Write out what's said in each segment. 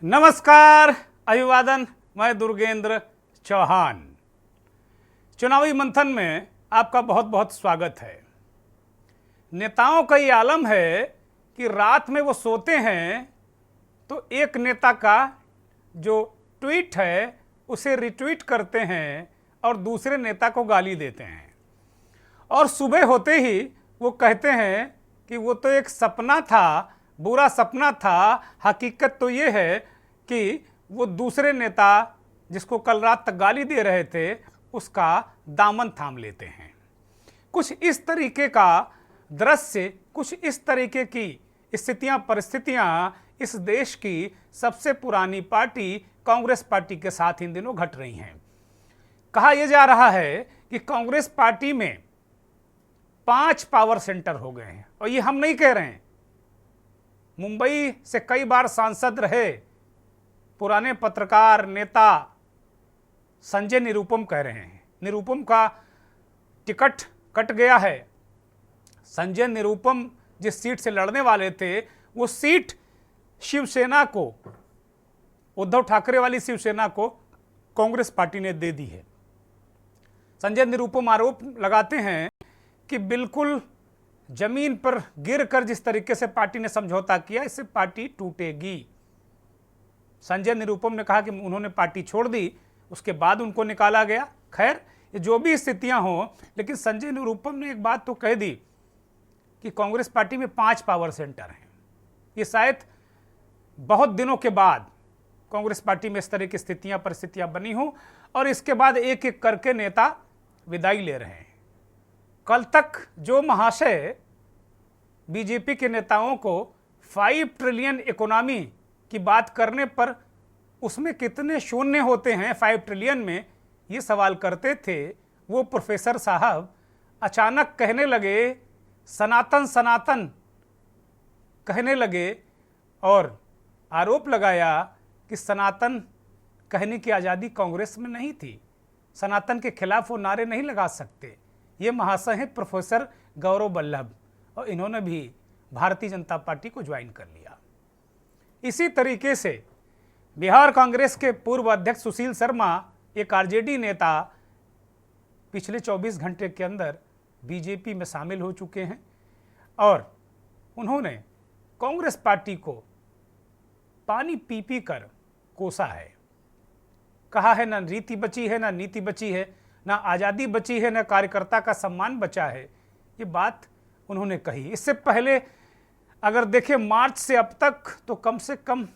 नमस्कार, अभिवादन। मैं दुर्गेंद्र चौहान। चुनावी मंथन में आपका बहुत बहुत स्वागत है। नेताओं का ये आलम है कि रात में वो सोते हैं तो एक नेता का जो ट्वीट है उसे रिट्वीट करते हैं और दूसरे नेता को गाली देते हैं, और सुबह होते ही वो कहते हैं कि वो तो एक सपना था, बुरा सपना था। हकीकत तो ये है कि वो दूसरे नेता जिसको कल रात तक गाली दे रहे थे उसका दामन थाम लेते हैं। कुछ इस तरीके का दृश्य, कुछ इस तरीके की स्थितियां, परिस्थितियां इस देश की सबसे पुरानी पार्टी कांग्रेस पार्टी के साथ इन दिनों घट रही हैं। कहा यह जा रहा है कि कांग्रेस पार्टी में 5 पावर सेंटर हो गए हैं, और ये हम नहीं कह रहे हैं। मुंबई से कई बार सांसद रहे पुराने पत्रकार नेता संजय निरुपम कह रहे हैं। निरुपम का टिकट कट गया है। संजय निरुपम जिस सीट से लड़ने वाले थे वो सीट शिवसेना को, उद्धव ठाकरे वाली शिवसेना को कांग्रेस पार्टी ने दे दी है। संजय निरुपम आरोप लगाते हैं कि बिल्कुल जमीन पर गिरकर जिस तरीके से पार्टी ने समझौता किया, इससे पार्टी टूटेगी। संजय निरुपम ने कहा कि उन्होंने पार्टी छोड़ दी, उसके बाद उनको निकाला गया। खैर, ये जो भी स्थितियां हों, लेकिन संजय निरुपम ने एक बात तो कह दी कि कांग्रेस पार्टी में 5 पावर सेंटर हैं। ये शायद बहुत दिनों के बाद कांग्रेस पार्टी में इस तरह की स्थितियां, परिस्थितियां बनी हों, और इसके बाद एक एक करके नेता विदाई ले रहे हैं। कल तक जो महाशय बीजेपी के नेताओं को 5 ट्रिलियन इकोनॉमी की बात करने पर उसमें कितने शून्य होते हैं 5 ट्रिलियन में, ये सवाल करते थे, वो प्रोफेसर साहब अचानक कहने लगे सनातन सनातन कहने लगे, और आरोप लगाया कि सनातन कहने की आज़ादी कांग्रेस में नहीं थी, सनातन के खिलाफ वो नारे नहीं लगा सकते। ये महाशय हैं प्रोफेसर गौरव वल्लभ, और इन्होंने भी भारतीय जनता पार्टी को ज्वाइन कर लिया। इसी तरीके से बिहार कांग्रेस के पूर्व अध्यक्ष सुशील शर्मा, एक आरजेडी नेता, पिछले 24 घंटे के अंदर बीजेपी में शामिल हो चुके हैं, और उन्होंने कांग्रेस पार्टी को पानी पी पी कर कोसा है। कहा है ना रीति बची है, ना नीति बची है, ना आज़ादी बची है, ना कार्यकर्ता का सम्मान बचा है। ये बात उन्होंने कही। इससे पहले अगर देखें मार्च से अब तक तो कम से कम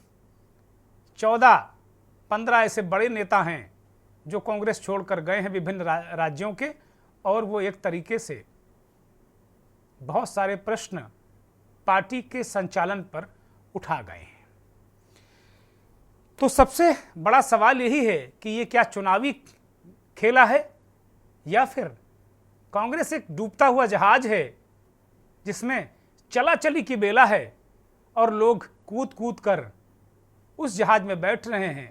14-15 ऐसे बड़े नेता हैं जो कांग्रेस छोड़कर गए हैं विभिन्न राज्यों के, और वो एक तरीके से बहुत सारे प्रश्न पार्टी के संचालन पर उठा गए हैं। तो सबसे बड़ा सवाल यही है कि ये क्या चुनावी खेला है, या फिर कांग्रेस एक डूबता हुआ जहाज है जिसमें चला चली की बेला है, और लोग कूद कूद कर उस जहाज में बैठ रहे हैं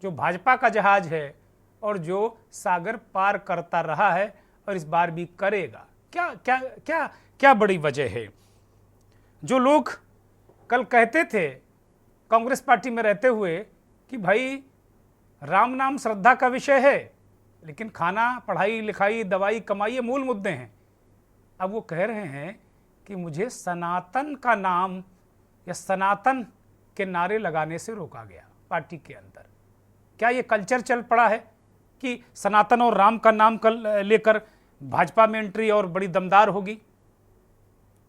जो भाजपा का जहाज है, और जो सागर पार करता रहा है और इस बार भी करेगा। क्या क्या क्या क्या बड़ी वजह है? जो लोग कल कहते थे कांग्रेस पार्टी में रहते हुए कि भाई राम नाम श्रद्धा का विषय है, लेकिन खाना, पढ़ाई लिखाई, दवाई, कमाई ये मूल मुद्दे हैं, अब वो कह रहे हैं कि मुझे सनातन का नाम या सनातन के नारे लगाने से रोका गया पार्टी के अंदर। क्या ये कल्चर चल पड़ा है कि सनातन और राम का नाम लेकर भाजपा में एंट्री और बड़ी दमदार होगी?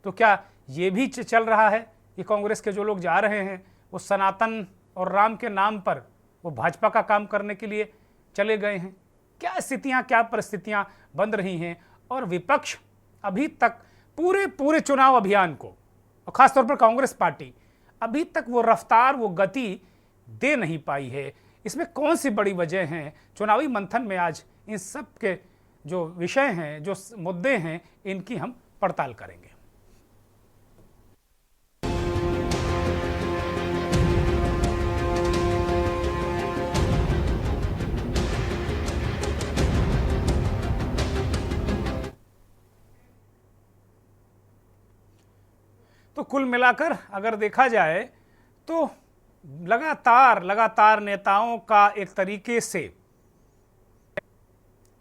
तो क्या ये भी चल रहा है कि कांग्रेस के जो लोग जा रहे हैं वो सनातन और राम के नाम पर वो भाजपा का काम करने के लिए चले गए हैं? क्या स्थितियां, क्या परिस्थितियां बन रही हैं, और विपक्ष अभी तक पूरे चुनाव अभियान को, और खासतौर पर कांग्रेस पार्टी अभी तक वो रफ्तार, वो गति दे नहीं पाई है। इसमें कौन सी बड़ी वजह हैं? चुनावी मंथन में आज इन सब के जो विषय हैं, जो मुद्दे हैं, इनकी हम पड़ताल करेंगे। तो कुल मिलाकर अगर देखा जाए तो लगातार नेताओं का एक तरीके से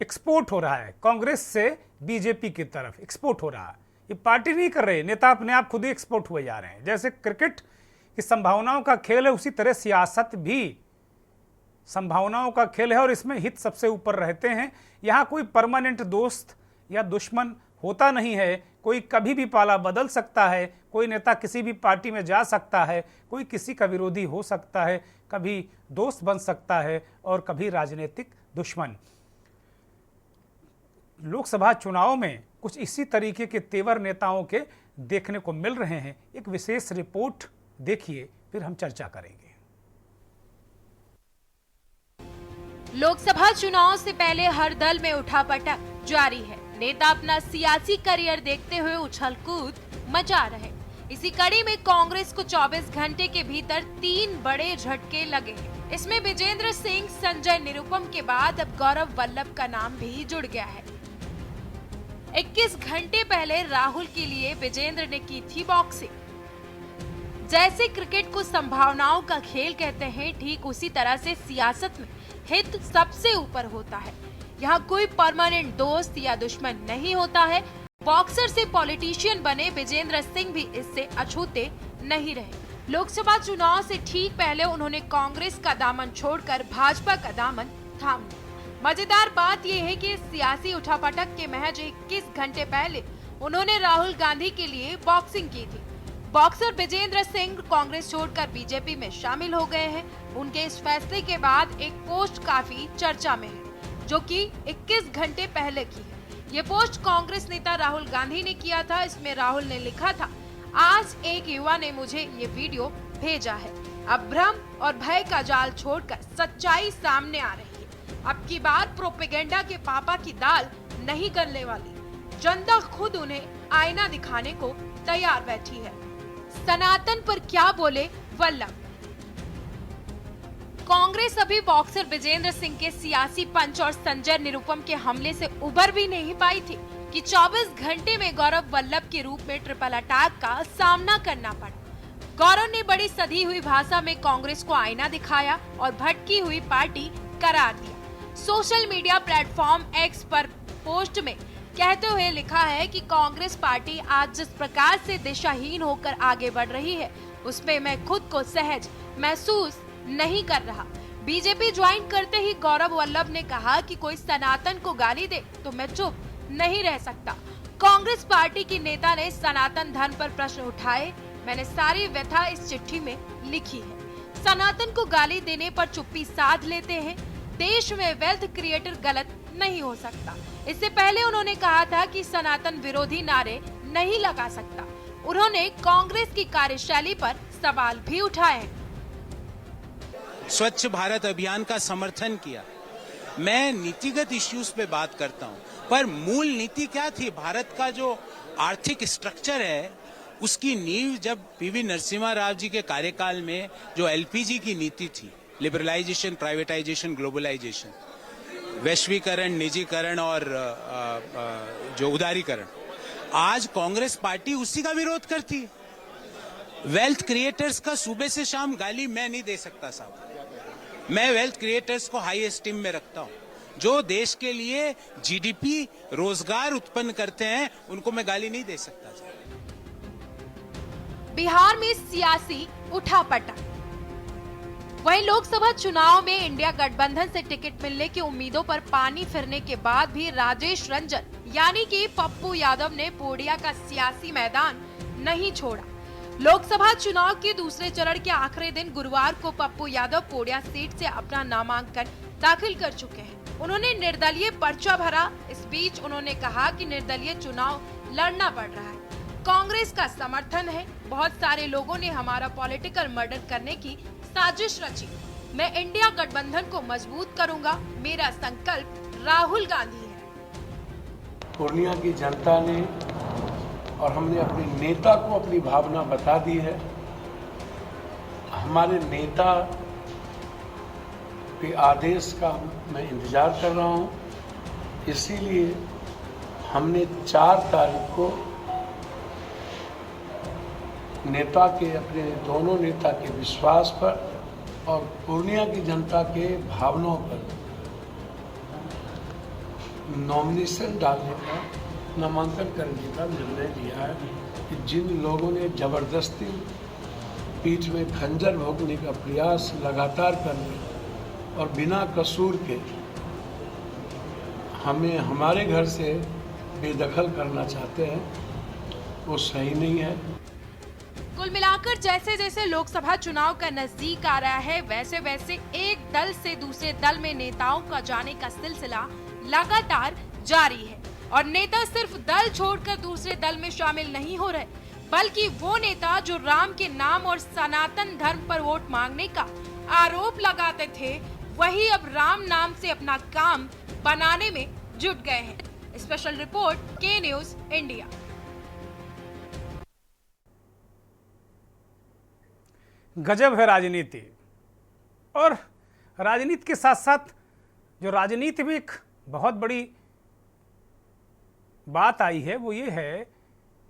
एक्सपोर्ट हो रहा है, कांग्रेस से बीजेपी की तरफ एक्सपोर्ट हो रहा है। ये पार्टी नहीं कर रहे, नेता अपने आप खुद ही एक्सपोर्ट हुए जा रहे हैं। जैसे क्रिकेट की संभावनाओं का खेल है, उसी तरह सियासत भी संभावनाओं का खेल है और इसमें हित सबसे ऊपर रहते हैं। यहाँ कोई परमानेंट दोस्त या दुश्मन होता नहीं है, कोई कभी भी पाला बदल सकता है, कोई नेता किसी भी पार्टी में जा सकता है, कोई किसी का विरोधी हो सकता है, कभी दोस्त बन सकता है और कभी राजनीतिक दुश्मन। लोकसभा चुनाव में कुछ इसी तरीके के तेवर नेताओं के देखने को मिल रहे हैं। एक विशेष रिपोर्ट देखिए, फिर हम चर्चा करेंगे। लोकसभा चुनाव से पहले हर दल में उठापटक जारी है। नेता अपना सियासी करियर देखते हुए उछल-कूद मचा रहे। इसी कड़ी में कांग्रेस को 24 घंटे के भीतर 3 बड़े झटके लगे हैं। इसमें विजेंद्र सिंह, संजय निरुपम के बाद अब गौरव वल्लभ का नाम भी जुड़ गया है। 21 घंटे पहले राहुल के लिए विजेंद्र ने की थी बॉक्सिंग। जैसे क्रिकेट को संभावनाओं का खेल कहते हैं, ठीक उसी तरह से सियासत में हित सबसे ऊपर होता है। यहाँ कोई परमानेंट दोस्त या दुश्मन नहीं होता है। बॉक्सर से पॉलिटिशियन बने विजेंद्र सिंह भी इससे अछूते नहीं रहे। लोकसभा चुनाव से ठीक पहले उन्होंने कांग्रेस का दामन छोड़कर भाजपा का दामन थाम लिया। मजेदार बात यह है कि सियासी उठापटक के महज 21 घंटे पहले उन्होंने राहुल गांधी के लिए बॉक्सिंग की थी। बॉक्सर विजेंद्र सिंह कांग्रेस छोड़कर बीजेपी में शामिल हो गए हैं। उनके इस फैसले के बाद एक पोस्ट काफी चर्चा में है, जो कि 21 घंटे पहले की है। ये पोस्ट कांग्रेस नेता राहुल गांधी ने किया था। इसमें राहुल ने लिखा था, आज एक युवा ने मुझे ये वीडियो भेजा है। अब भ्रम और भय का जाल छोड़कर सच्चाई सामने आ रही है। अब की बार प्रोपेगेंडा के पापा की दाल नहीं गलने वाली। जनता खुद उन्हें आईना दिखाने को तैयार बैठी है। सनातन पर क्या बोले वल्लभ। कांग्रेस अभी बॉक्सर विजेंद्र सिंह के सियासी पंच और संजय निरुपम के हमले से उबर भी नहीं पाई थी कि 24 घंटे में गौरव वल्लभ के रूप में ट्रिपल अटैक का सामना करना पड़ा। गौरव ने बड़ी सधी हुई भाषा में कांग्रेस को आईना दिखाया और भटकी हुई पार्टी करार दिया। सोशल मीडिया प्लेटफॉर्म एक्स पर पोस्ट में कहते हुए लिखा है कि कांग्रेस पार्टी आज जिस प्रकार से दिशाहीन होकर आगे बढ़ रही है, उसमें मैं खुद को सहज महसूस नहीं कर रहा। बीजेपी ज्वाइन करते ही गौरव वल्लभ ने कहा कि कोई सनातन को गाली दे तो मैं चुप नहीं रह सकता। कांग्रेस पार्टी की नेता ने सनातन धर्म पर प्रश्न उठाए। मैंने सारी व्यथा इस चिट्ठी में लिखी है। सनातन को गाली देने पर चुप्पी साध लेते हैं। देश में वेल्थ क्रिएटर गलत नहीं हो सकता। इससे पहले उन्होंने कहा था कि सनातन विरोधी नारे नहीं लगा सकता। उन्होंने कांग्रेस की कार्यशैली पर सवाल भी उठाए। स्वच्छ भारत अभियान का समर्थन किया। मैं नीतिगत इश्यूज पे बात करता हूं, पर मूल नीति क्या थी? भारत का जो आर्थिक स्ट्रक्चर है, उसकी नींव जब पीवी नरसिम्हा राव जी के कार्यकाल में जो एलपीजी की नीति थी, लिबरलाइजेशन, प्राइवेटाइजेशन, ग्लोबलाइजेशन, वैश्वीकरण, निजीकरण और जो उदारीकरण, आज कांग्रेस पार्टी उसी का विरोध करती है। वेल्थ क्रिएटर्स का सुबह से शाम गाली मैं नहीं दे सकता साहब। मैं वेल्थ क्रिएटर्स को हाई एस्टीम में रखता हूं। जो देश के लिए जीडीपी, रोजगार उत्पन्न करते हैं, उनको मैं गाली नहीं दे सकता। बिहार में सियासी उठापटक। वहीं लोकसभा चुनाव में इंडिया गठबंधन से टिकट मिलने की उम्मीदों पर पानी फिरने के बाद भी राजेश रंजन यानी कि पप्पू यादव ने पूर्णिया का सियासी मैदान नहीं छोड़ा। लोकसभा चुनाव के दूसरे चरण के आखिरी दिन गुरुवार को पप्पू यादव पूर्णिया सीट से अपना नामांकन दाखिल कर चुके हैं। उन्होंने निर्दलीय पर्चा भरा। इस बीच उन्होंने कहा कि निर्दलीय चुनाव लड़ना पड़ रहा है। कांग्रेस का समर्थन है। बहुत सारे लोगों ने हमारा पॉलिटिकल मर्डर करने की साजिश रची। मैं इंडिया गठबंधन को मजबूत करूंगा। मेरा संकल्प राहुल गांधी है। पूर्णिया की जनता ने और हमने अपने नेता को अपनी भावना बता दी है। हमारे नेता के आदेश का मैं इंतजार कर रहा हूं। इसीलिए हमने 4 तारीख को नेता के, अपने दोनों नेता के विश्वास पर और पूर्णिया की जनता के भावनाओं पर नॉमिनेशन डालने का, नामांकन करने का निर्णय लिया है कि जिन लोगों ने जबरदस्ती पीठ में खंजर भोंकने का प्रयास लगातार कर रहे और बिना कसूर के हमें हमारे घर से बेदखल करना चाहते हैं, वो सही नहीं है। कुल मिलाकर जैसे जैसे लोकसभा चुनाव का नजदीक आ रहा है, वैसे वैसे एक दल से दूसरे दल में नेताओं का जाने का सिलसिला लगातार जारी है और नेता सिर्फ दल छोड़कर दूसरे दल में शामिल नहीं हो रहे, बल्कि वो नेता जो राम के नाम और सनातन धर्म पर वोट मांगने का आरोप लगाते थे, वही अब राम नाम से अपना काम बनाने में जुट गए हैं। स्पेशल रिपोर्ट के न्यूज इंडिया। गजब है राजनीति। और राजनीति के साथ साथ जो राजनीति में एक बहुत बड़ी बात आई है वो ये है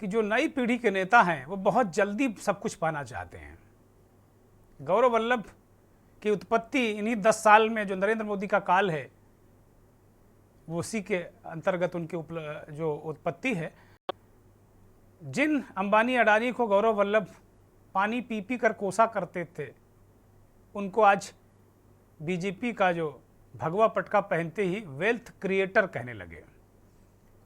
कि जो नई पीढ़ी के नेता हैं वो बहुत जल्दी सब कुछ पाना चाहते हैं। गौरव वल्लभ की उत्पत्ति इन्हीं 10 साल में जो नरेंद्र मोदी का काल है वो उसी के अंतर्गत उनकी जो उत्पत्ति है। जिन अंबानी अडानी को गौरव वल्लभ पानी पी पी कर कोसा करते थे, उनको आज बीजेपी का जो भगवा पटका पहनते ही वेल्थ क्रिएटर कहने लगे।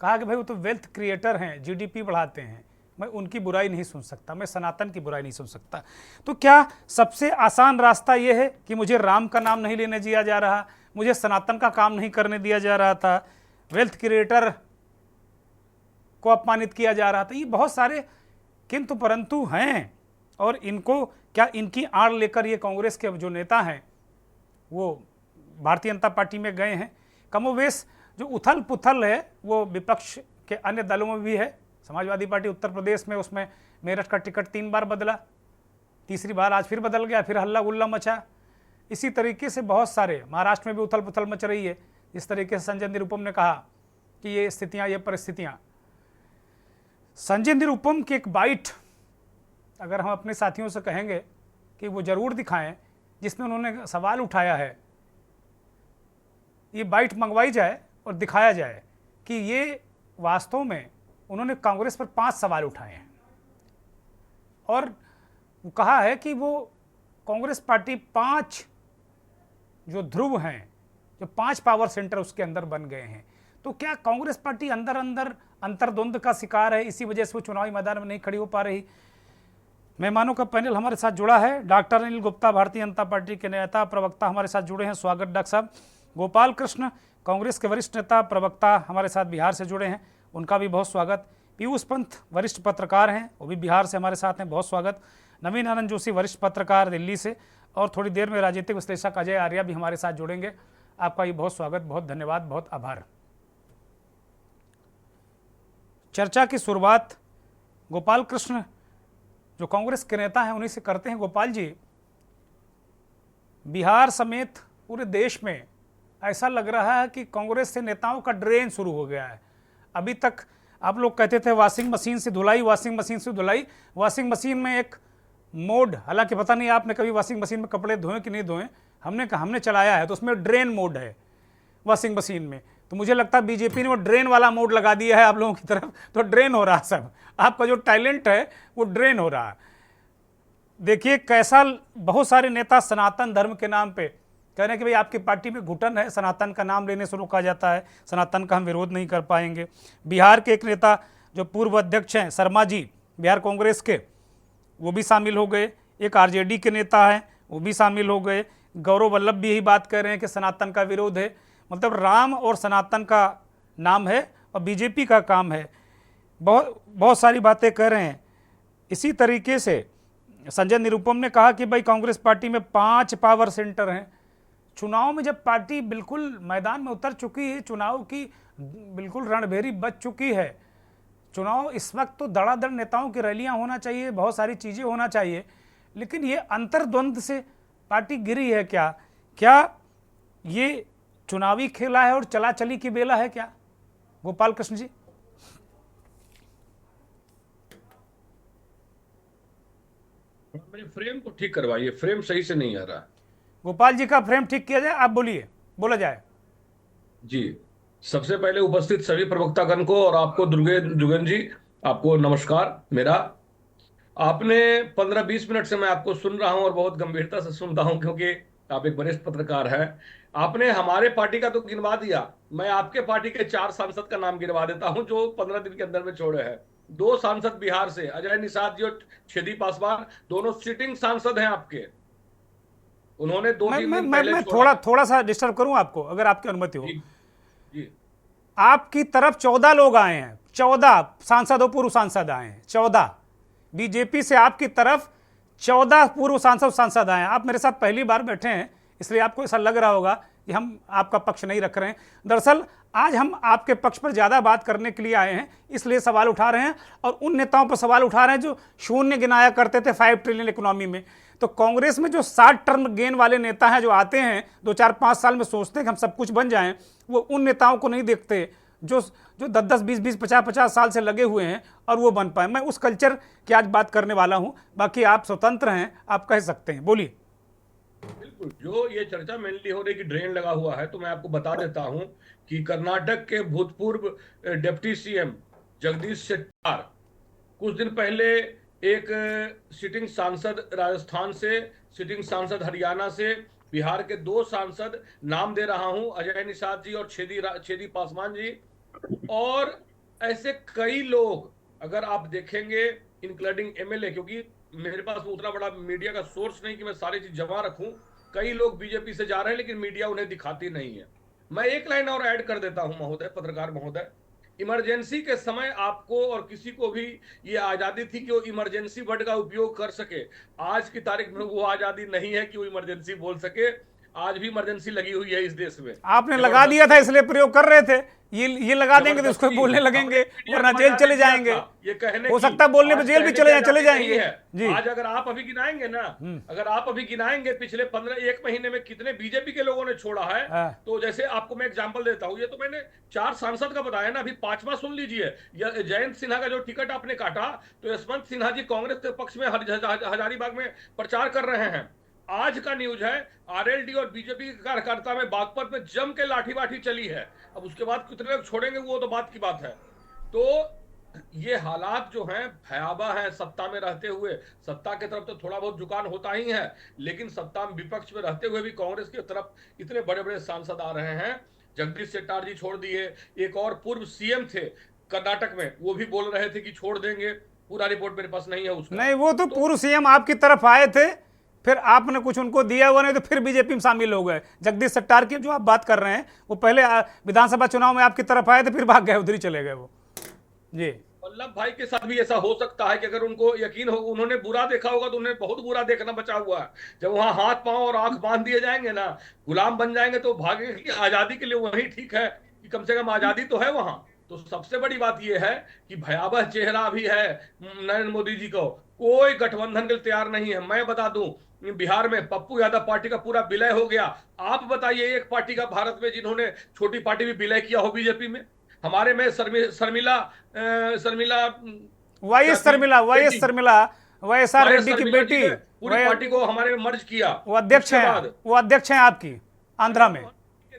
कहा कि भाई वो तो वेल्थ क्रिएटर हैं, जीडीपी बढ़ाते हैं, मैं उनकी बुराई नहीं सुन सकता, मैं सनातन की बुराई नहीं सुन सकता। तो क्या सबसे आसान रास्ता ये है कि मुझे राम का नाम नहीं लेने दिया जा रहा, मुझे सनातन का काम नहीं करने दिया जा रहा था, वेल्थ क्रिएटर को अपमानित किया जा रहा था? ये बहुत सारे किंतु परंतु हैं। और इनको क्या इनकी आड़ लेकर ये कांग्रेस के जो नेता हैं वो भारतीय जनता पार्टी में गए हैं? कमोवेश जो उथल पुथल है वो विपक्ष के अन्य दलों में भी है। समाजवादी पार्टी उत्तर प्रदेश में उसमें मेरठ का टिकट 3 बार बदला, तीसरी बार आज फिर बदल गया, फिर हल्ला गुल्ला मचा। इसी तरीके से बहुत सारे महाराष्ट्र में भी उथल पुथल मच रही है। इस तरीके से संजय निरुपम ने कहा कि ये स्थितियाँ, ये परिस्थितियाँ। संजय निरुपम की एक बाइट अगर हम अपने साथियों से कहेंगे कि वो ज़रूर दिखाएं जिसमें उन्होंने सवाल उठाया है, ये बाइट मंगवाई जाए और दिखाया जाए कि ये वास्तव में उन्होंने कांग्रेस पर 5 सवाल उठाए हैं और कहा है कि वो कांग्रेस पार्टी 5 जो ध्रुव हैं, जो 5 पावर सेंटर उसके अंदर बन गए हैं। तो क्या कांग्रेस पार्टी अंदर अंदर अंतर्द्वंद का शिकार है, इसी वजह से वो चुनावी मैदान में नहीं खड़ी हो पा रही? मेहमानों का पैनल हमारे साथ जुड़ा है। डॉक्टर अनिल गुप्ता भारतीय जनता पार्टी के नेता प्रवक्ता हमारे साथ जुड़े हैं, स्वागत डॉक्टर साहब। गोपाल कृष्ण कांग्रेस के वरिष्ठ नेता प्रवक्ता हमारे साथ बिहार से जुड़े हैं, उनका भी बहुत स्वागत। पीयूष पंत वरिष्ठ पत्रकार हैं, वो भी बिहार से हमारे साथ हैं, बहुत स्वागत। नवीन आनंद जोशी वरिष्ठ पत्रकार दिल्ली से, और थोड़ी देर में राजनीतिक विश्लेषक अजय आर्या भी हमारे साथ जुड़ेंगे। आपका भी बहुत स्वागत, बहुत धन्यवाद, बहुत आभार। चर्चा की शुरुआत गोपाल कृष्ण जो कांग्रेस के नेता हैं उन्हीं से करते हैं। गोपाल जी, बिहार समेत पूरे देश में ऐसा लग रहा है कि कांग्रेस से नेताओं का ड्रेन शुरू हो गया है। अभी तक आप लोग कहते थे वॉशिंग मशीन से धुलाई, वॉशिंग मशीन से धुलाई। वॉशिंग मशीन में एक मोड, हालांकि पता नहीं आपने कभी वॉशिंग मशीन में कपड़े धोए कि नहीं धोए, हमने चलाया है तो उसमें ड्रेन मोड है वॉशिंग मशीन में। तो मुझे लगता है बीजेपी ने वो ड्रेन वाला मोड लगा दिया है आप लोगों की तरफ, तो ड्रेन हो रहा सब। आपका जो टैलेंट है वो ड्रेन हो रहा है। देखिए कैसा बहुत सारे नेता सनातन धर्म के नाम पे कह रहे हैं कि भाई आपकी पार्टी में घुटन है, सनातन का नाम लेने से रोका जाता है, सनातन का हम विरोध नहीं कर पाएंगे। बिहार के एक नेता जो पूर्व अध्यक्ष हैं शर्मा जी बिहार कांग्रेस के, वो भी शामिल हो गए। एक आरजेडी के नेता हैं वो भी शामिल हो गए। गौरव वल्लभ भी यही बात कर रहे हैं कि सनातन का विरोध है। मतलब राम और सनातन का नाम है और बीजेपी का काम है। बहुत सारी बातें कर रहे हैं। इसी तरीके से संजय निरुपम ने कहा कि भाई कांग्रेस पार्टी में 5 पावर सेंटर हैं। चुनाव में जब पार्टी बिल्कुल मैदान में उतर चुकी है, चुनाव की बिल्कुल रणभेरी बच चुकी है, चुनाव इस वक्त तो धड़ाधड़ नेताओं की रैलियां होना चाहिए, बहुत सारी चीज़ें होना चाहिए, लेकिन ये अंतर्द्वंद से पार्टी गिरी है क्या? क्या ये चुनावी खेला है और चला चली की बेला है क्या? गोपाल कृष्ण जी। मेरे फ्रेम को ठीक करवाइए, फ्रेम सही से नहीं आ रहा। गोपाल जी का फ्रेम ठीक किया जाए, आप बोलिए, बोला जाए। जी, सबसे पहले उपस्थित सभी प्रवक्तागण को और आपको दुर्गेंद्र जी, आपको नमस्कार मेरा। आपने 15-20 मिनट से मैं आपको सुन रहा हूं और बहुत गंभीरता से सुन रहा हूं, क्योंकि आप एक वरिष्ठ पत्रकार हैं। आपने हमारे पार्टी का तो गिनवा दिया, मैं आपके पार्टी के 4 सांसद का नाम गिनवा देता हूं जो 15 दिन के अंदर में छोड़े हैं। 2 सांसद बिहार से, अजय निषाद जी और छेदी पासवान, दोनों सिटिंग सांसद हैं आपके। उन्होंने 2-3 दिन पहले मैं छोड़ा। थोड़ा सा डिस्टर्ब करूं आपको, अगर आपकी अनुमति हो। जी जी। आपकी तरफ 14 लोग आए हैं, 14 सांसद और पूर्व सांसद आए हैं, 14 बीजेपी से आपकी तरफ 14 पूर्व सांसद आए हैं। आप मेरे साथ पहली बार बैठे हैं, इसलिए आपको ऐसा लग रहा होगा कि हम आपका पक्ष नहीं रख रहे हैं। दरअसल आज हम आपके पक्ष पर ज़्यादा बात करने के लिए आए हैं, इसलिए सवाल उठा रहे हैं, और उन नेताओं पर सवाल उठा रहे हैं जो शून्य गिनाया करते थे 5 ट्रिलियन इकोनॉमी में। तो कांग्रेस में जो 60 टर्म गेन वाले नेता हैं, जो आते हैं 2-4-5 साल में सोचते हैं कि हम सब कुछ बन जाएं, वो उन नेताओं को नहीं देखते जो 10-10, 20-20, 50-50 साल से लगे हुए हैं और वो बन पाए। मैं उस कल्चर की आज बात करने वाला हूं, बाकी आप स्वतंत्र हैं, आप कह सकते हैं, बोलिए। बिल्कुल, जो ये चर्चा मेनली हो रही कि ड्रेन लगा हुआ है, तो मैं आपको बता देता हूं कि कर्नाटक के भूतपूर्व डिप्टी सीएम जगदीश शेट्टार कुछ दिन पहले एक सिटिंग सांसद राजस्थान से, सिटिंग सांसद हरियाणा से, बिहार के 2 सांसद नाम दे रहा हूं, अजय निषाद जी और छेदी पासवान जी, और ऐसे कई लोग अगर आप देखेंगे, इंक्लूडिंग एमएलए, क्योंकि मेरे पास उतना बड़ा मीडिया का सोर्स नहीं कि मैं सारी चीज जमा रखूं। कई लोग बीजेपी से जा रहे हैं लेकिन मीडिया उन्हें दिखाती नहीं है। मैं एक लाइन और ऐड कर देता हूं महोदय, पत्रकार महोदय। इमरजेंसी के समय आपको और किसी को भी ये आजादी थी कि वो इमरजेंसी वर्ड का उपयोग कर सके। आज की तारीख में वो आजादी नहीं है कि वो इमरजेंसी बोल सके। आज भी इमरजेंसी लगी हुई है इस देश में। आपने लगा दिया था इसलिए प्रयोग कर रहे थे, ये लगा देंगे तो उसको बोलने लगेंगे, वरना जेल चले जाएंगे। ये कहने हो सकता है बोलने पे जेल भी चले जाएंगे जी। आज अगर आप अभी गिनाएंगे ना, अगर आप अभी गिनाएंगे पिछले 1 महीने में कितने बीजेपी के लोगों ने छोड़ा है, तो जैसे आपको मैं एग्जांपल देता हूं, ये तो मैंने 4 सांसद का बताया ना, अभी 5वां सुन लीजिए। जयंत सिन्हा का जो टिकट आपने काटा, तो यशवंत सिन्हा जी कांग्रेस के पक्ष में हजारीबाग में प्रचार कर रहे हैं। आज का न्यूज है, आरएलडी और बीजेपी के कार्यकर्ता में बागपत में जम के लाठी चली है। अब उसके बाद कितने लोग छोड़ेंगे वो तो बात की बात है। तो ये हालात जो हैं भयावह हैं। सत्ता में रहते हुए, सत्ता की तरफ तो थोड़ा बहुत झुकान होता ही है, लेकिन सत्ता में विपक्ष में रहते हुए भी कांग्रेस की तरफ इतने बड़े बड़े सांसद आ रहे हैं। जगदीश शेट्टार जी छोड़ दिए, एक और पूर्व सीएम थे कर्नाटक में, वो भी बोल रहे थे कि छोड़ देंगे। पूरा रिपोर्ट मेरे पास नहीं है उसका। नहीं, वो तो पूर्व सीएम आपकी तरफ आए थे, फिर आपने कुछ उनको दिया हुआ नहीं, तो फिर बीजेपी में शामिल हो गए। जगदीश शेट्टार की जो आप बात कर रहे हैं, वो पहले विधानसभा चुनाव में आपकी तरफ आए थे, फिर भाग गए, उधर ही चले गए वो। जी, वल्लभ भाई के साथ भी ऐसा हो सकता है कि अगर उनको यकीन हो, उन्होंने बुरा देखा होगा, तो उन्हें बहुत बुरा देखना बचा हुआ है। जब वहां हाथ पांव और आंख बांध दिए जाएंगे ना, गुलाम बन जाएंगे, तो भागेंगे कि आजादी के लिए वही ठीक है कि कम से कम आजादी तो है वहां। तो सबसे बड़ी बात यह है कि भयावह चेहरा भी है नरेंद्र मोदी जी को, कोई गठबंधन के लिए तैयार नहीं है। मैं बता दूं, बिहार में पप्पू यादव पार्टी का पूरा विलय हो गया। आप बताइए एक पार्टी का भारत में जिन्होंने छोटी पार्टी भी विलय किया हो बीजेपी में? हमारे में शर्मिला YSR रेड्डी की बेटी, पूरी पार्टी को हमारे में मर्ज किया। वो अध्यक्ष हैं आपकी आंध्रा में।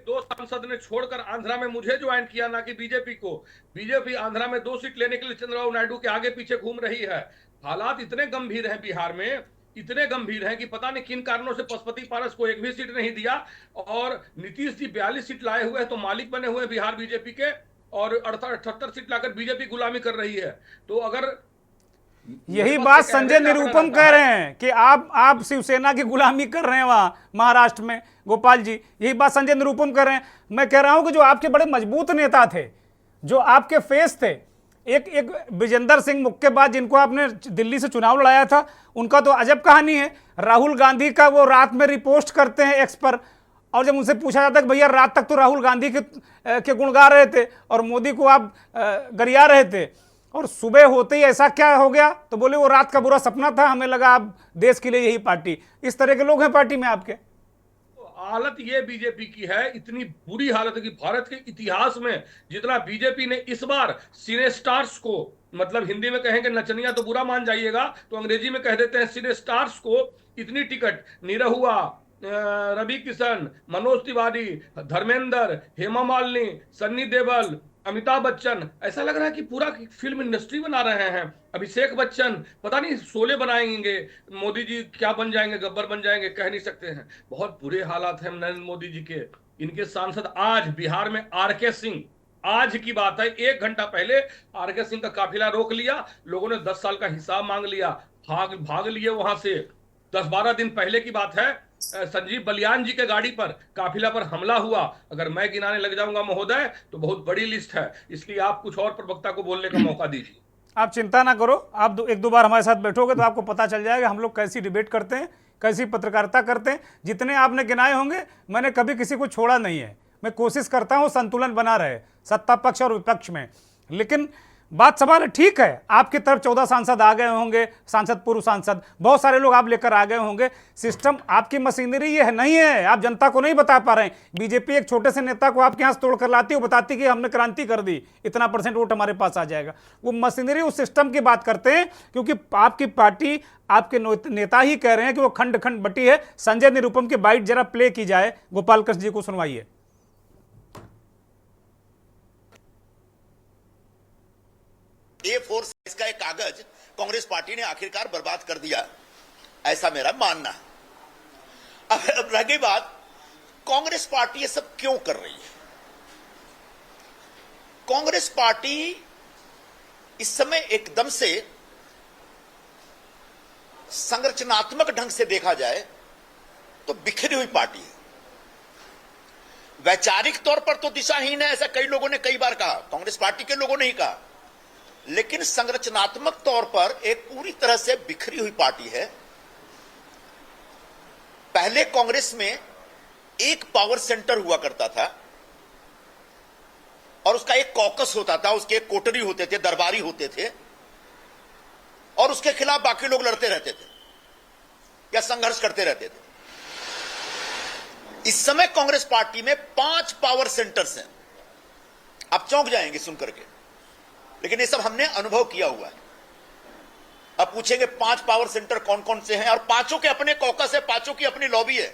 2 सांसद ने छोड़कर आंध्रा में मुझे ज्वाइन किया, ना कि बीजेपी को। बीजेपी आंध्रा में 2 सीट लेने के लिए चंद्रबाबू नायडू के आगे पीछे घूम रही है। हालात इतने गंभीर हैं बिहार में, इतने गंभीर हैं कि पता नहीं किन कारणों से पशुपति पारस को एक भी सीट नहीं दिया, और नीतीश जी 42 सीट लाए हुए हैं, तो मालिक बने हुए बिहार बीजेपी के, और 78 सीट लाकर बीजेपी गुलामी कर रही है। तो अगर यही बात संजय निरुपम कह रहे हैं कि आप शिवसेना की गुलामी कर रहे हैं वहां महाराष्ट्र में, गोपाल जी, यही बात संजय निरुपम कर रहे हैं। मैं कह रहा हूं कि जो आपके बड़े मजबूत नेता थे, जो आपके फेस थे, एक विजेंदर सिंह मुक्केबाज जिनको आपने दिल्ली से चुनाव लड़ाया था, उनका तो अजब कहानी है। राहुल गांधी का वो रात में रिपोस्ट करते हैं एक्स पर, और जब उनसे पूछा जाता है कि भैया रात तक तो राहुल गांधी के गुण गा रहे थे और मोदी को आप गरिया रहे थे, और सुबह होते ही ऐसा क्या हो गया, तो बोले वो रात का बुरा सपना था, हमें लगा आप देश के लिए यही पार्टी। इस तरह के लोग हैं पार्टी में आपके। हालत ये बीजेपी की है, इतनी बुरी हालत है कि भारत के इतिहास में जितना बीजेपी ने इस बार सिनेस्टार्स को, मतलब हिंदी में कहेंगे नचनिया तो बुरा मान जाइएगा, तो अंग्रेजी में कह देते हैं सिनेस्टार्स को, इतनी टिकट निरहुआ, रवि किशन, मनोज तिवारी, धर्मेंद्र, हेमा मालिनी, सन्नी देओल, अमिताभ बच्चन, ऐसा लग रहा है कि पूरा फिल्म इंडस्ट्री बना रहे हैं। अभिषेक बच्चन पता नहीं शोले बनाएंगे, मोदी जी क्या बन जाएंगे, गब्बर बन जाएंगे, कह नहीं सकते हैं। बहुत बुरे हालात हैं नरेंद्र मोदी जी के। इनके सांसद आज बिहार में आरके सिंह, आज की बात है, 1 घंटा पहले आरके सिंह का काफिला रोक लिया, लोगों ने 10 साल का हिसाब मांग लिया, भाग लिए वहां से। 10-12 दिन पहले की बात है, संजीव बलियान जी के गाड़ी पर काफिला पर हमला हुआ। अगर मैं गिनाने लग जाऊंगा महोदय तो बहुत बड़ी लिस्ट है, इसलिए आप कुछ और प्रवक्ता को बोलने का मौका दीजिए। आप चिंता ना करो, आप एक दो बार हमारे साथ बैठोगे तो आपको पता चल जाएगा हम लोग कैसी डिबेट करते हैं, कैसी पत्रकारिता करते हैं। जितने आपने गिनाए होंगे मैंने कभी किसी को छोड़ा नहीं है। मैं कोशिश करता हूँ संतुलन बना रहे सत्ता पक्ष और विपक्ष में। लेकिन बात सवाल है, ठीक है, आपकी तरफ 14 सांसद आ गए होंगे, सांसद पूर्व सांसद बहुत सारे लोग आप लेकर आ गए होंगे। सिस्टम आपकी मशीनरी ये है नहीं है, आप जनता को नहीं बता पा रहे हैं। बीजेपी एक छोटे से नेता को आपके यहाँ से तोड़ कर लाती है, वो बताती कि हमने क्रांति कर दी, इतना % वोट हमारे पास आ जाएगा। वो मशीनरी उस सिस्टम की बात करते हैं, क्योंकि आपकी पार्टी, आपके नेता ही कह रहे हैं कि वो खंड खंड बटी है। संजय निरुपम की बाइट जरा प्ले की जाए, गोपाल कृष्ण जी को सुनवाइए। A4 साइज का एक कागज कांग्रेस पार्टी ने आखिरकार बर्बाद कर दिया, ऐसा मेरा मानना है। अब रह गई बात, कांग्रेस पार्टी ये सब क्यों कर रही है? कांग्रेस पार्टी इस समय एकदम से संरचनात्मक ढंग से देखा जाए तो बिखरी हुई पार्टी है। वैचारिक तौर पर तो दिशाहीन है, ऐसा कई लोगों ने कई बार कहा, कांग्रेस पार्टी के लोगों ने ही कहा। लेकिन संरचनात्मक तौर पर एक पूरी तरह से बिखरी हुई पार्टी है। पहले कांग्रेस में एक पावर सेंटर हुआ करता था और उसका एक कॉकस होता था, उसके एक कोटरी होते थे, दरबारी होते थे, और उसके खिलाफ बाकी लोग लड़ते रहते थे या संघर्ष करते रहते थे। इस समय कांग्रेस पार्टी में 5 पावर सेंटर्स हैं। आप चौंक जाएंगे सुनकर के, लेकिन ये सब हमने अनुभव किया हुआ है। अब पूछेंगे 5 पावर सेंटर कौन कौन से हैं, और पांचों के अपने कॉकस है, पांचों की अपनी लॉबी है,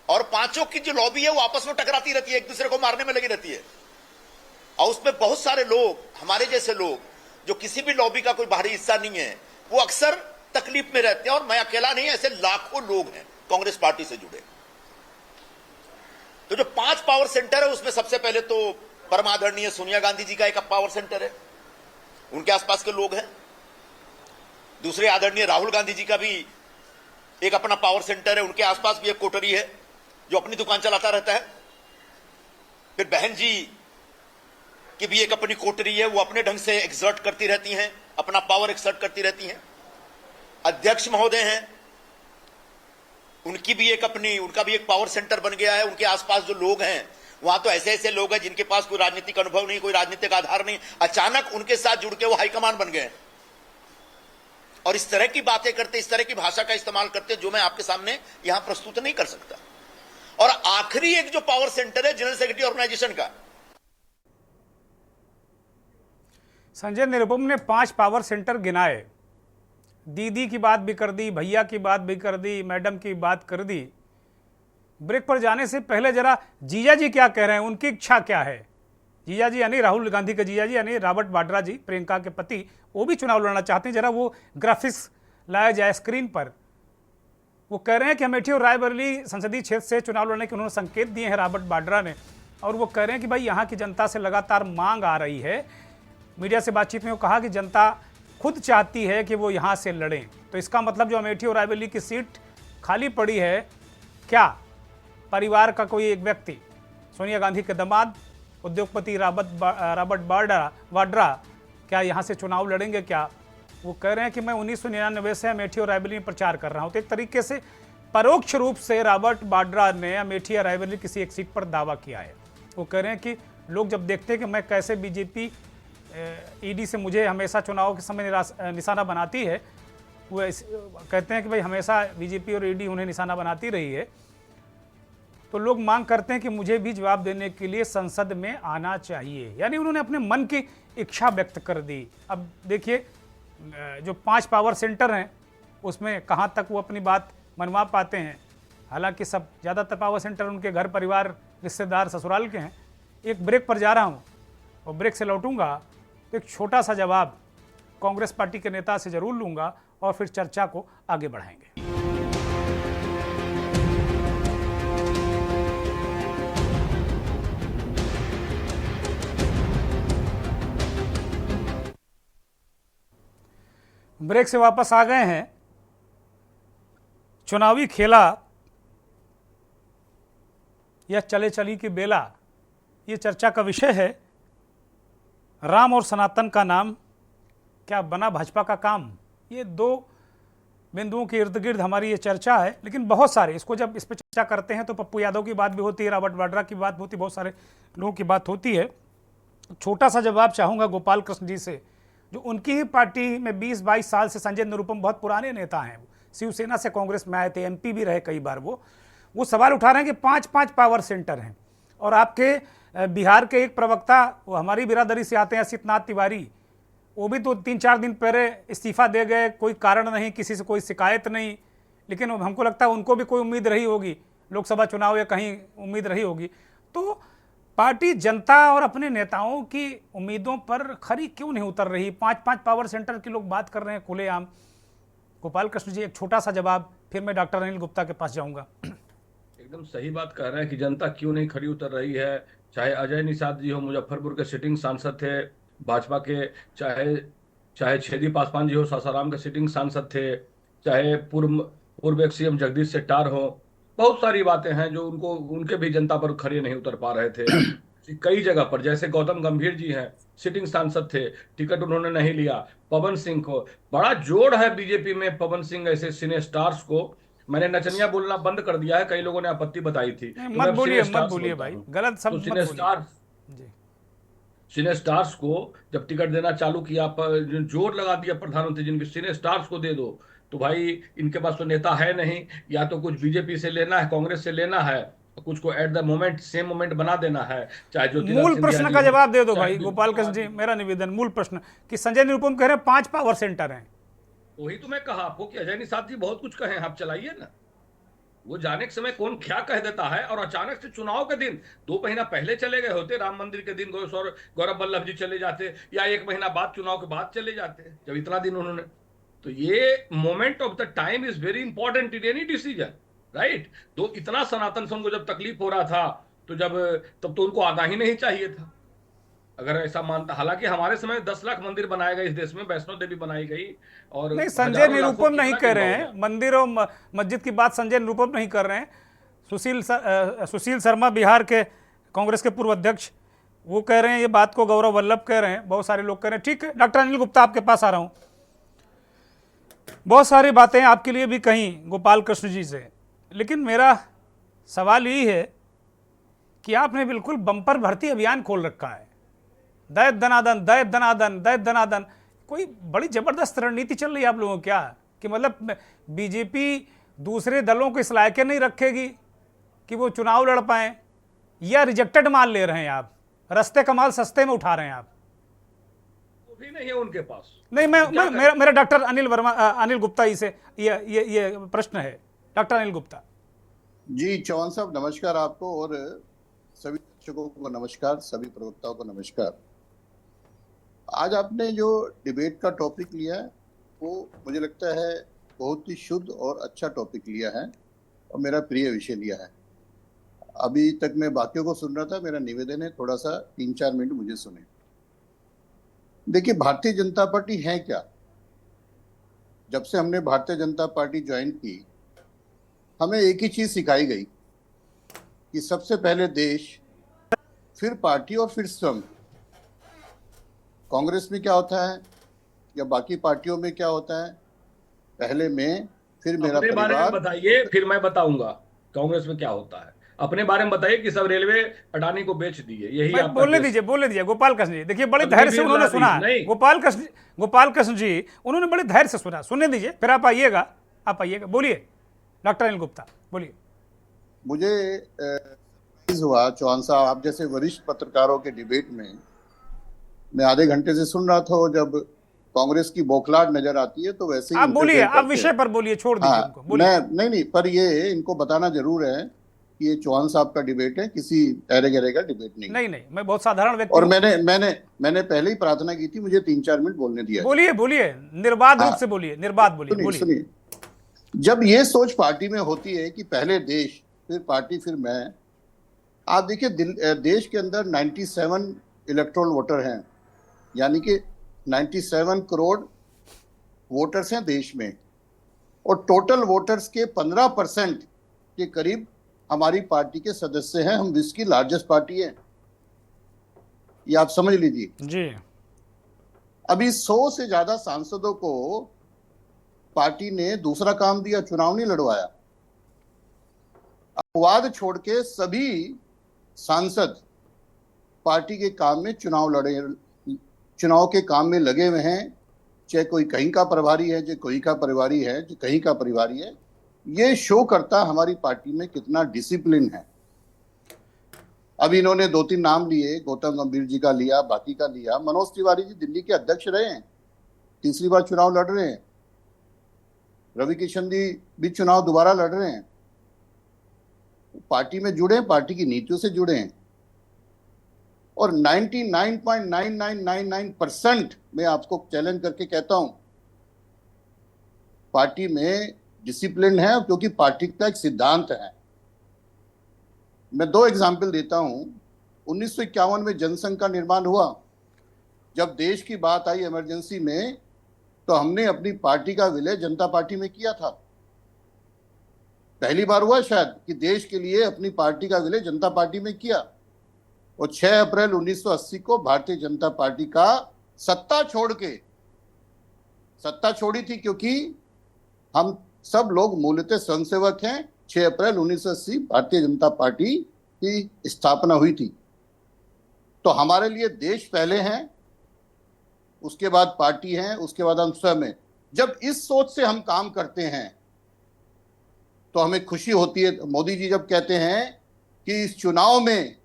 और पांचों की जो लॉबी है वो आपस में टकराती रहती है, एक दूसरे को मारने में लगी रहती है। और उसमें बहुत सारे लोग, हमारे जैसे लोग जो किसी भी लॉबी का कोई बाहरी हिस्सा नहीं है, वो अक्सर तकलीफ में रहते हैं। और मैं अकेला नहीं, ऐसे लाखों लोग हैं कांग्रेस पार्टी से जुड़े। तो जो 5 पावर सेंटर है उसमें सबसे पहले तो परम आदरणीय सोनिया गांधी जी का एक पावर सेंटर है, उनके आसपास के लोग हैं। दूसरे आदरणीय राहुल गांधी जी का भी एक अपना पावर सेंटर है, उनके आसपास भी एक कोटरी है जो अपनी दुकान चलाता रहता है। फिर बहन जी की भी एक अपनी कोटरी है, वो अपने ढंग से एक्सर्ट करती रहती हैं, अपना पावर एक्सर्ट करती रहती हैं। अध्यक्ष महोदय हैं, उनकी भी एक अपनी, उनका भी एक पावर सेंटर बन गया है। उनके आसपास जो लोग हैं वहां तो ऐसे ऐसे लोग हैं जिनके पास कोई राजनीतिक अनुभव नहीं, कोई राजनीतिक आधार नहीं, अचानक उनके साथ जुड़ के वो हाईकमान बन गए और इस तरह की बातें करते, इस तरह की भाषा का इस्तेमाल करते जो मैं आपके सामने यहां प्रस्तुत नहीं कर सकता। और आखिरी एक जो पावर सेंटर है जनरल सेक्रेटरी ऑर्गेनाइजेशन का। संजय निरुपम ने 5 पावर सेंटर गिनाए, दीदी की बात भी कर दी, भैया की बात भी कर दी, मैडम की बात कर दी। ब्रेक पर जाने से पहले जरा जीजा जी क्या कह रहे हैं, उनकी इच्छा क्या है। जीजा जी यानी राहुल गांधी के जीजा जी यानी रॉबर्ट वाड्रा जी, प्रियंका के पति, वो भी चुनाव लड़ना चाहते हैं। जरा वो ग्राफिक्स लाया जाए स्क्रीन पर। वो कह रहे हैं कि अमेठी और रायबरेली संसदीय क्षेत्र से चुनाव लड़ने के उन्होंने संकेत दिए हैं रॉबर्ट वाड्रा ने, और वो कह रहे हैं कि भाई यहाँ की जनता से लगातार मांग आ रही है। मीडिया से बातचीत में वो कहा कि जनता खुद चाहती है कि वो यहाँ से लड़ें। तो इसका मतलब जो अमेठी और रायबरेली की सीट खाली पड़ी है, क्या परिवार का कोई एक व्यक्ति, सोनिया गांधी के दामाद उद्योगपति रॉबर्ट वाड्रा क्या यहाँ से चुनाव लड़ेंगे क्या? वो कह रहे हैं कि मैं 1999 से अमेठी और रायबरेली में प्रचार कर रहा हूँ। तो एक तरीके से परोक्ष रूप से रॉबर्ट वाड्रा ने अमेठी या रायबरेली किसी एक सीट पर दावा किया है। वो कह रहे हैं कि लोग जब देखते हैं कि मैं कैसे बीजेपी ईडी से मुझे हमेशा चुनाव के समय निशाना बनाती है, वो कहते हैं कि भाई हमेशा बीजेपी और ईडी उन्हें निशाना बनाती रही है, तो लोग मांग करते हैं कि मुझे भी जवाब देने के लिए संसद में आना चाहिए। यानी उन्होंने अपने मन की इच्छा व्यक्त कर दी। अब देखिए जो 5 पावर सेंटर हैं उसमें कहाँ तक वो अपनी बात मनवा पाते हैं। हालांकि सब ज़्यादातर पावर सेंटर उनके घर परिवार रिश्तेदार ससुराल के हैं। एक ब्रेक पर जा रहा हूँ और ब्रेक से लौटूंगा तो एक छोटा सा जवाब कांग्रेस पार्टी के नेता से जरूर लूँगा और फिर चर्चा को आगे बढ़ाएंगे। ब्रेक से वापस आ गए हैं। चुनावी खेला या चले चली की बेला, ये चर्चा का विषय है। राम और सनातन का नाम, क्या बना भाजपा का काम? ये दो बिंदुओं के इर्द गिर्द हमारी ये चर्चा है। लेकिन बहुत सारे इसको जब इस पर चर्चा करते हैं तो पप्पू यादव की बात भी होती है, रॉबर्ट वाड्रा की बात होती है, बहुत सारे लोगों की बात होती है। छोटा सा जवाब चाहूँगा गोपाल कृष्ण जी से, जो उनकी ही पार्टी में 20-22 साल से संजय निरुपम बहुत पुराने नेता हैं, शिवसेना से कांग्रेस में आए थे, एमपी भी रहे कई बार। वो सवाल उठा रहे हैं कि 5-5 पावर सेंटर हैं और आपके बिहार के एक प्रवक्ता, वो हमारी बिरादरी से आते हैं, असितनाथ तिवारी, वो भी तो 3-4 दिन पहले इस्तीफा दे गए, कोई कारण नहीं, किसी से कोई शिकायत नहीं। लेकिन हमको लगता है उनको भी कोई उम्मीद रही होगी, लोकसभा चुनाव या कहीं उम्मीद रही होगी। तो पार्टी जनता और अपने नेताओं की उम्मीदों पर खरी क्यों नहीं उतर रही? 5-5 पावर सेंटर की लोग बात कर रहे हैं खुलेआम। गोपाल कृष्ण जी, एक छोटा सा जवाब, फिर मैं डॉक्टर अनिल गुप्ता के पास जाऊंगा। एकदम सही बात कह रहे हैं कि जनता क्यों नहीं खड़ी उतर रही है। चाहे अजय निषाद जी हो, मुजफ्फरपुर के सिटिंग सांसद थे भाजपा के, चाहे छेदी पासवान जी हो, सासाराम के सिटिंग सांसद थे, चाहे पूर्व सीएम जगदीश शेट्टार हो, बहुत सारी बातें हैं जो उनके भी जनता पर खड़े नहीं उतर पा रहे थे। कई जगह पर, जैसे गौतम गंभीर जी हैं, सिटिंग सांसद थे, टिकट उन्होंने नहीं लिया। पवन सिंह को बड़ा जोड़ है बीजेपी में, पवन सिंह ऐसे सिने स्टार्स को मैंने नचनिया बोलना बंद कर दिया है, कई लोगों ने आपत्ति बताई थी। मत बोलिए भाई, गलत शब्द मत बोलिए। सिने स्टार्स को जब टिकट देना चालू किया, जोर लगा दिया प्रधानमंत्री जिनके सिने स्टार्स को दे दो, तो भाई इनके पास तो नेता है नहीं, या तो कुछ बीजेपी से लेना है, कांग्रेस से लेना है, कुछ को at the moment same moment बना देना है। चाहे जो मूल प्रश्न का जवाब दे दो भाई गोपाल कृष्ण जी, मेरा निवेदन, मूल प्रश्न कि संजय निरुपम कह रहे हैं 5 पावर सेंटर हैं। वही तो मैं कहा आपको कि अजय निषाद जी बहुत कुछ कहे, आप चलाइए ना। वो जाने के समय कौन क्या कह देता है, और अचानक से चुनाव के दिन 2 महीना पहले चले गए होते, राम मंदिर के दिन गौरव वल्लभ जी चले जाते, या 1 महीना बाद चुनाव के बाद चले जाते, जब इतना दिन उन्होंने। तो ये moment of the time is very important in any decision, right. तो इतना सनातन संघ को जब तकलीफ हो रहा था, तो तब तो उनको आना ही नहीं चाहिए था, अगर ऐसा मानता। हालांकि हमारे समय 10 लाख मंदिर बनाए गए इस देश में, वैष्णो देवी बनाई गई, और नहीं, संजय निरुपम नहीं कह रहे हैं, मंदिर और मस्जिद की बात संजय निरुपम नहीं कर रहे हैं। सुशील शर्मा बिहार के कांग्रेस के पूर्व अध्यक्ष, वो कह रहे हैं ये बात को, गौरव वल्लभ कह रहे हैं, बहुत सारे लोग कह रहे हैं। ठीक है, डॉक्टर अनिल गुप्ता आपके पास आ रहा हूँ। बहुत सारी बातें आपके लिए भी कहीं गोपाल कृष्ण जी से, लेकिन मेरा सवाल यही है कि आपने बिल्कुल बम्पर भर्ती अभियान खोल रखा है, दैत दनादन दैत दनादन दैत दनादन। कोई बड़ी जबरदस्त रणनीति चल रही है आप लोगों को क्या, कि मतलब बीजेपी दूसरे दलों को इस लायक नहीं रखेगी कि वो चुनाव लड़ पाए, या रिजेक्टेड माल ले रहे हैं आप, रस्ते का माल सस्ते में उठा रहे हैं आप? वो भी नहीं है उनके पास। नहीं, मेरा डॉक्टर अनिल गुप्ता जी से ये प्रश्न है। डॉक्टर अनिल गुप्ता जी। चौहान साहब नमस्कार आपको, और सभी दर्शकों को नमस्कार, सभी प्रवक्ताओं को नमस्कार। आज आपने जो डिबेट का टॉपिक लिया है वो मुझे लगता है बहुत ही शुद्ध और अच्छा टॉपिक लिया है, और मेरा प्रिय विषय लिया है। अभी तक मैं बाकियों को सुन रहा था, मेरा निवेदन है थोड़ा सा 3-4 मिनट मुझे सुने। देखिए, भारतीय जनता पार्टी है क्या? जब से हमने भारतीय जनता पार्टी ज्वाइन की, हमें एक ही चीज सिखाई गई कि सबसे पहले देश, फिर पार्टी और फिर संघ। कांग्रेस में क्या होता है या बाकी पार्टियों में क्या होता है, पहले मैं, फिर मेरा परिवार। अपने बारे में बताइए, फिर मैं बताऊंगा कांग्रेस में क्या होता है। अपने बारे में बताइए कि सब रेलवे अडानी को बेच दिए, यही आप बोलने दीजिए गोपाल कृष्ण जी। देखिए, बड़े धैर्य से उन्होंने सुना, गोपाल कृष्ण जी उन्होंने बड़े धैर्य से सुना, सुनने दीजिए, फिर आप आइएगा। बोलिए डॉक्टर अनिल गुप्ता, बोलिए। मुझे हुआ चौहान साहब, आप जैसे वरिष्ठ पत्रकारों के डिबेट में मैं आधे घंटे से सुन रहा था, जब कांग्रेस की बौखलाहट नजर आती है, तो वैसे ही आप बोलिए, इंटरफेयर आप करते विषय हैं। पर बोलिए, छोड़ दीजिए हाँ, उनको, बोलिए। मैं नहीं, पर ये इनको बताना जरूर है कि ये चौहान साहब का डिबेट है, किसी अरे गहरे का डिबेट नहीं। नहीं नहीं, मैं बहुत साधारण व्यक्ति और हूं। मैंने पहले ही प्रार्थना की थी, मुझे 3-4 मिनट बोलने दिया जाए। बोलिए बोलिए, निर्बाध रूप हाँ, से बोलिए, निर्बाध बोलिए, सुनिए बोलिए। सुनिए, जब ये सोच पार्टी में होती है कि पहले देश फिर पार्टी फिर मैं, आप देखिए देश के अंदर 97 इलेक्टोरल वोटर हैं, यानी कि 97 करोड़ वोटर्स हैं देश में, और टोटल वोटर्स के 15% के करीब हमारी पार्टी के सदस्य हैं। हम विश्व की लार्जेस्ट पार्टी है, ये आप समझ लीजिए। जी। अभी 100 से ज्यादा सांसदों को पार्टी ने दूसरा काम दिया, चुनाव नहीं लड़वाया। अपवाद छोड़ के सभी सांसद पार्टी के काम में चुनाव के काम में लगे हुए हैं, चाहे कोई कहीं का प्रभारी है, चाहे कोई का प्रभारी है, चाहे कहीं का प्रभारी है। ये शो करता हमारी पार्टी में कितना डिसिप्लिन है। अब इन्होंने 2-3 नाम लिए, गौतम गंभीर जी का लिया, बाकी का लिया। मनोज तिवारी जी दिल्ली के अध्यक्ष रहे हैं, तीसरी बार चुनाव लड़ रहे हैं। रवि किशन जी भी चुनाव दोबारा लड़ रहे हैं। पार्टी में जुड़े, पार्टी की नीतियों से जुड़े हैं, और 99.9999% मैं आपको चैलेंज करके कहता हूं, पार्टी में डिसिप्लिन है, क्योंकि पार्टी का एक सिद्धांत है। मैं 2 एग्जाम्पल देता हूं। 1951 में जनसंघ का निर्माण हुआ। जब देश की बात आई इमरजेंसी में, तो हमने अपनी पार्टी का विलय जनता पार्टी में किया था। पहली बार हुआ शायद कि देश के लिए अपनी पार्टी का विलय जनता पार्टी में किया। और 6 अप्रैल 1980 को भारतीय जनता पार्टी का सत्ता छोड़ी थी, क्योंकि हम सब लोग मूलतः स्वयंसेवक हैं। 6 अप्रैल 1980 भारतीय जनता पार्टी की स्थापना हुई थी। तो हमारे लिए देश पहले हैं, उसके बाद पार्टी है, उसके बाद हम स्वयं हैं। जब इस सोच से हम काम करते हैं तो हमें खुशी होती है। मोदी जी जब कहते हैं कि इस चुनाव में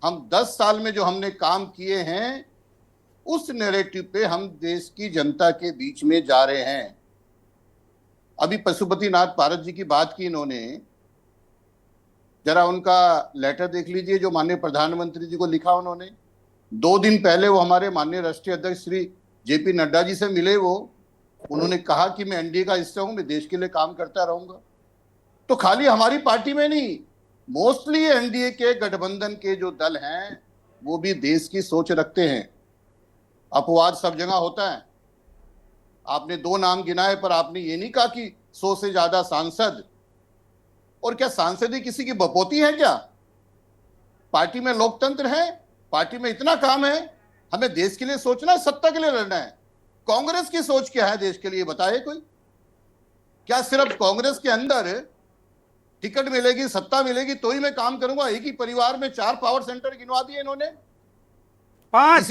हम 10 साल में जो हमने काम किए हैं, उस नैरेटिव पे हम देश की जनता के बीच में जा रहे हैं। अभी पशुपतिनाथ पारस जी की बात की इन्होंने, जरा उनका लेटर देख लीजिए जो माननीय प्रधानमंत्री जी को लिखा उन्होंने। 2 दिन पहले वो हमारे माननीय राष्ट्रीय अध्यक्ष श्री जेपी नड्डा जी से मिले। उन्होंने कहा कि मैं एनडीए का हिस्सा हूं, मैं देश के लिए काम करता रहूंगा। तो खाली हमारी पार्टी में नहीं, मोस्टली एनडीए के गठबंधन के जो दल हैं वो भी देश की सोच रखते हैं। अपवाद सब जगह होता है। आपने 2 नाम गिनाए, पर आपने ये नहीं कहा कि 100 से ज्यादा सांसद। और क्या सांसद ही किसी की बपोती है क्या? पार्टी में लोकतंत्र है, पार्टी में इतना काम है। हमें देश के लिए सोचना है, सत्ता के लिए लड़ना है। कांग्रेस की सोच क्या है देश के लिए, बताइए कोई? क्या सिर्फ कांग्रेस के अंदर टिकट मिलेगी, सत्ता मिलेगी तो ही मैं काम करूंगा? एक ही परिवार में 4 पावर सेंटर गिनवा दिए इन्होंने। 5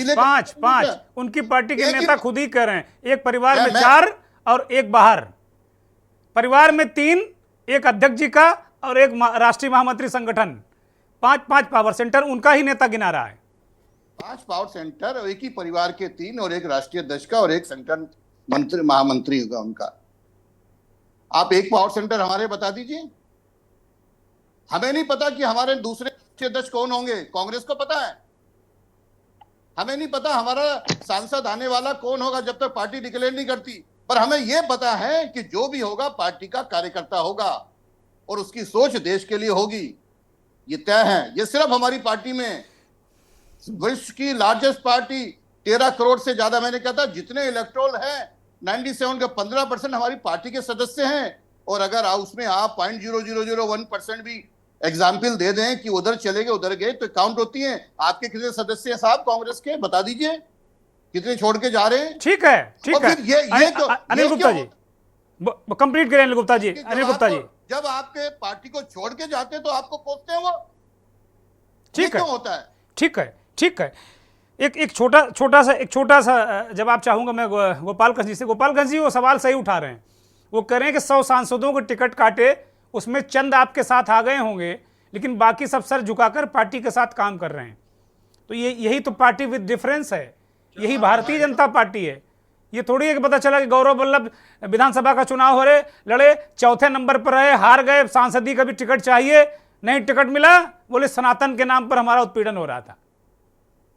उनकी पार्टी के नेता खुद ही कह रहे हैं, एक परिवार में 4 और एक बाहर। परिवार में 3, एक अध्यक्ष जी का और एक राष्ट्रीय महामंत्री संगठन। 5 पावर सेंटर उनका ही नेता गिना रहा है। 5 पावर सेंटर और एक ही परिवार के 3, और एक राष्ट्रीय अध्यक्ष का और एक संगठन मंत्री महामंत्री होगा उनका। आप एक पावर सेंटर हमारे बता दीजिए। हमें नहीं पता कि हमारे दूसरे राष्ट्रीय अध्यक्ष कौन होंगे, कांग्रेस को पता है। हमें नहीं पता हमारा सांसद आने वाला कौन होगा जब तक पार्टी डिक्लेयर नहीं करती। पर हमें यह पता है कि जो भी होगा पार्टी का कार्यकर्ता होगा और उसकी सोच देश के लिए होगी, ये तय है। ये सिर्फ हमारी पार्टी में, विश्व की लार्जेस्ट पार्टी, 13 करोड़ से ज्यादा, मैंने कहा था जितने इलेक्टोरल है 97 के 15% हमारी पार्टी के सदस्य हैं। और अगर उसमें आप 0.0001% भी एग्जाम्पल दे दें कि उधर चले गए उधर गए, तो काउंट होती हैं। आपके कितने सदस्य हैं साहब कांग्रेस के, बता दीजिए कितने छोड़ के जा रहे हैं? ठीक है, ठीक है। अनिल गुप्ता जी कंप्लीट करें। अनिल गुप्ता जी, जब आपके पार्टी को छोड़ के जाते तो आपको कोसते हैं वो। ठीक है, होता है। ठीक है, ठीक है। एक छोटा सा जवाब चाहूंगा मैं गोपालगंज जी से। गोपालगंज जी वो सवाल सही उठा रहे हैं। वो कह रहे हैं कि 100 सांसदों को टिकट काटे, उसमें चंद आपके साथ आ गए होंगे, लेकिन बाकी सब सर झुकाकर पार्टी के साथ काम कर रहे हैं। तो यही तो पार्टी विद डिफरेंस है, यही भारतीय जनता पार्टी है। ये थोड़ी है कि पता चला कि गौरव वल्लभ विधानसभा का चुनाव हो रहे लड़े, चौथे नंबर पर रहे, हार गए, सांसदी का भी टिकट चाहिए, नहीं टिकट मिला, बोले सनातन के नाम पर हमारा उत्पीड़न हो रहा था।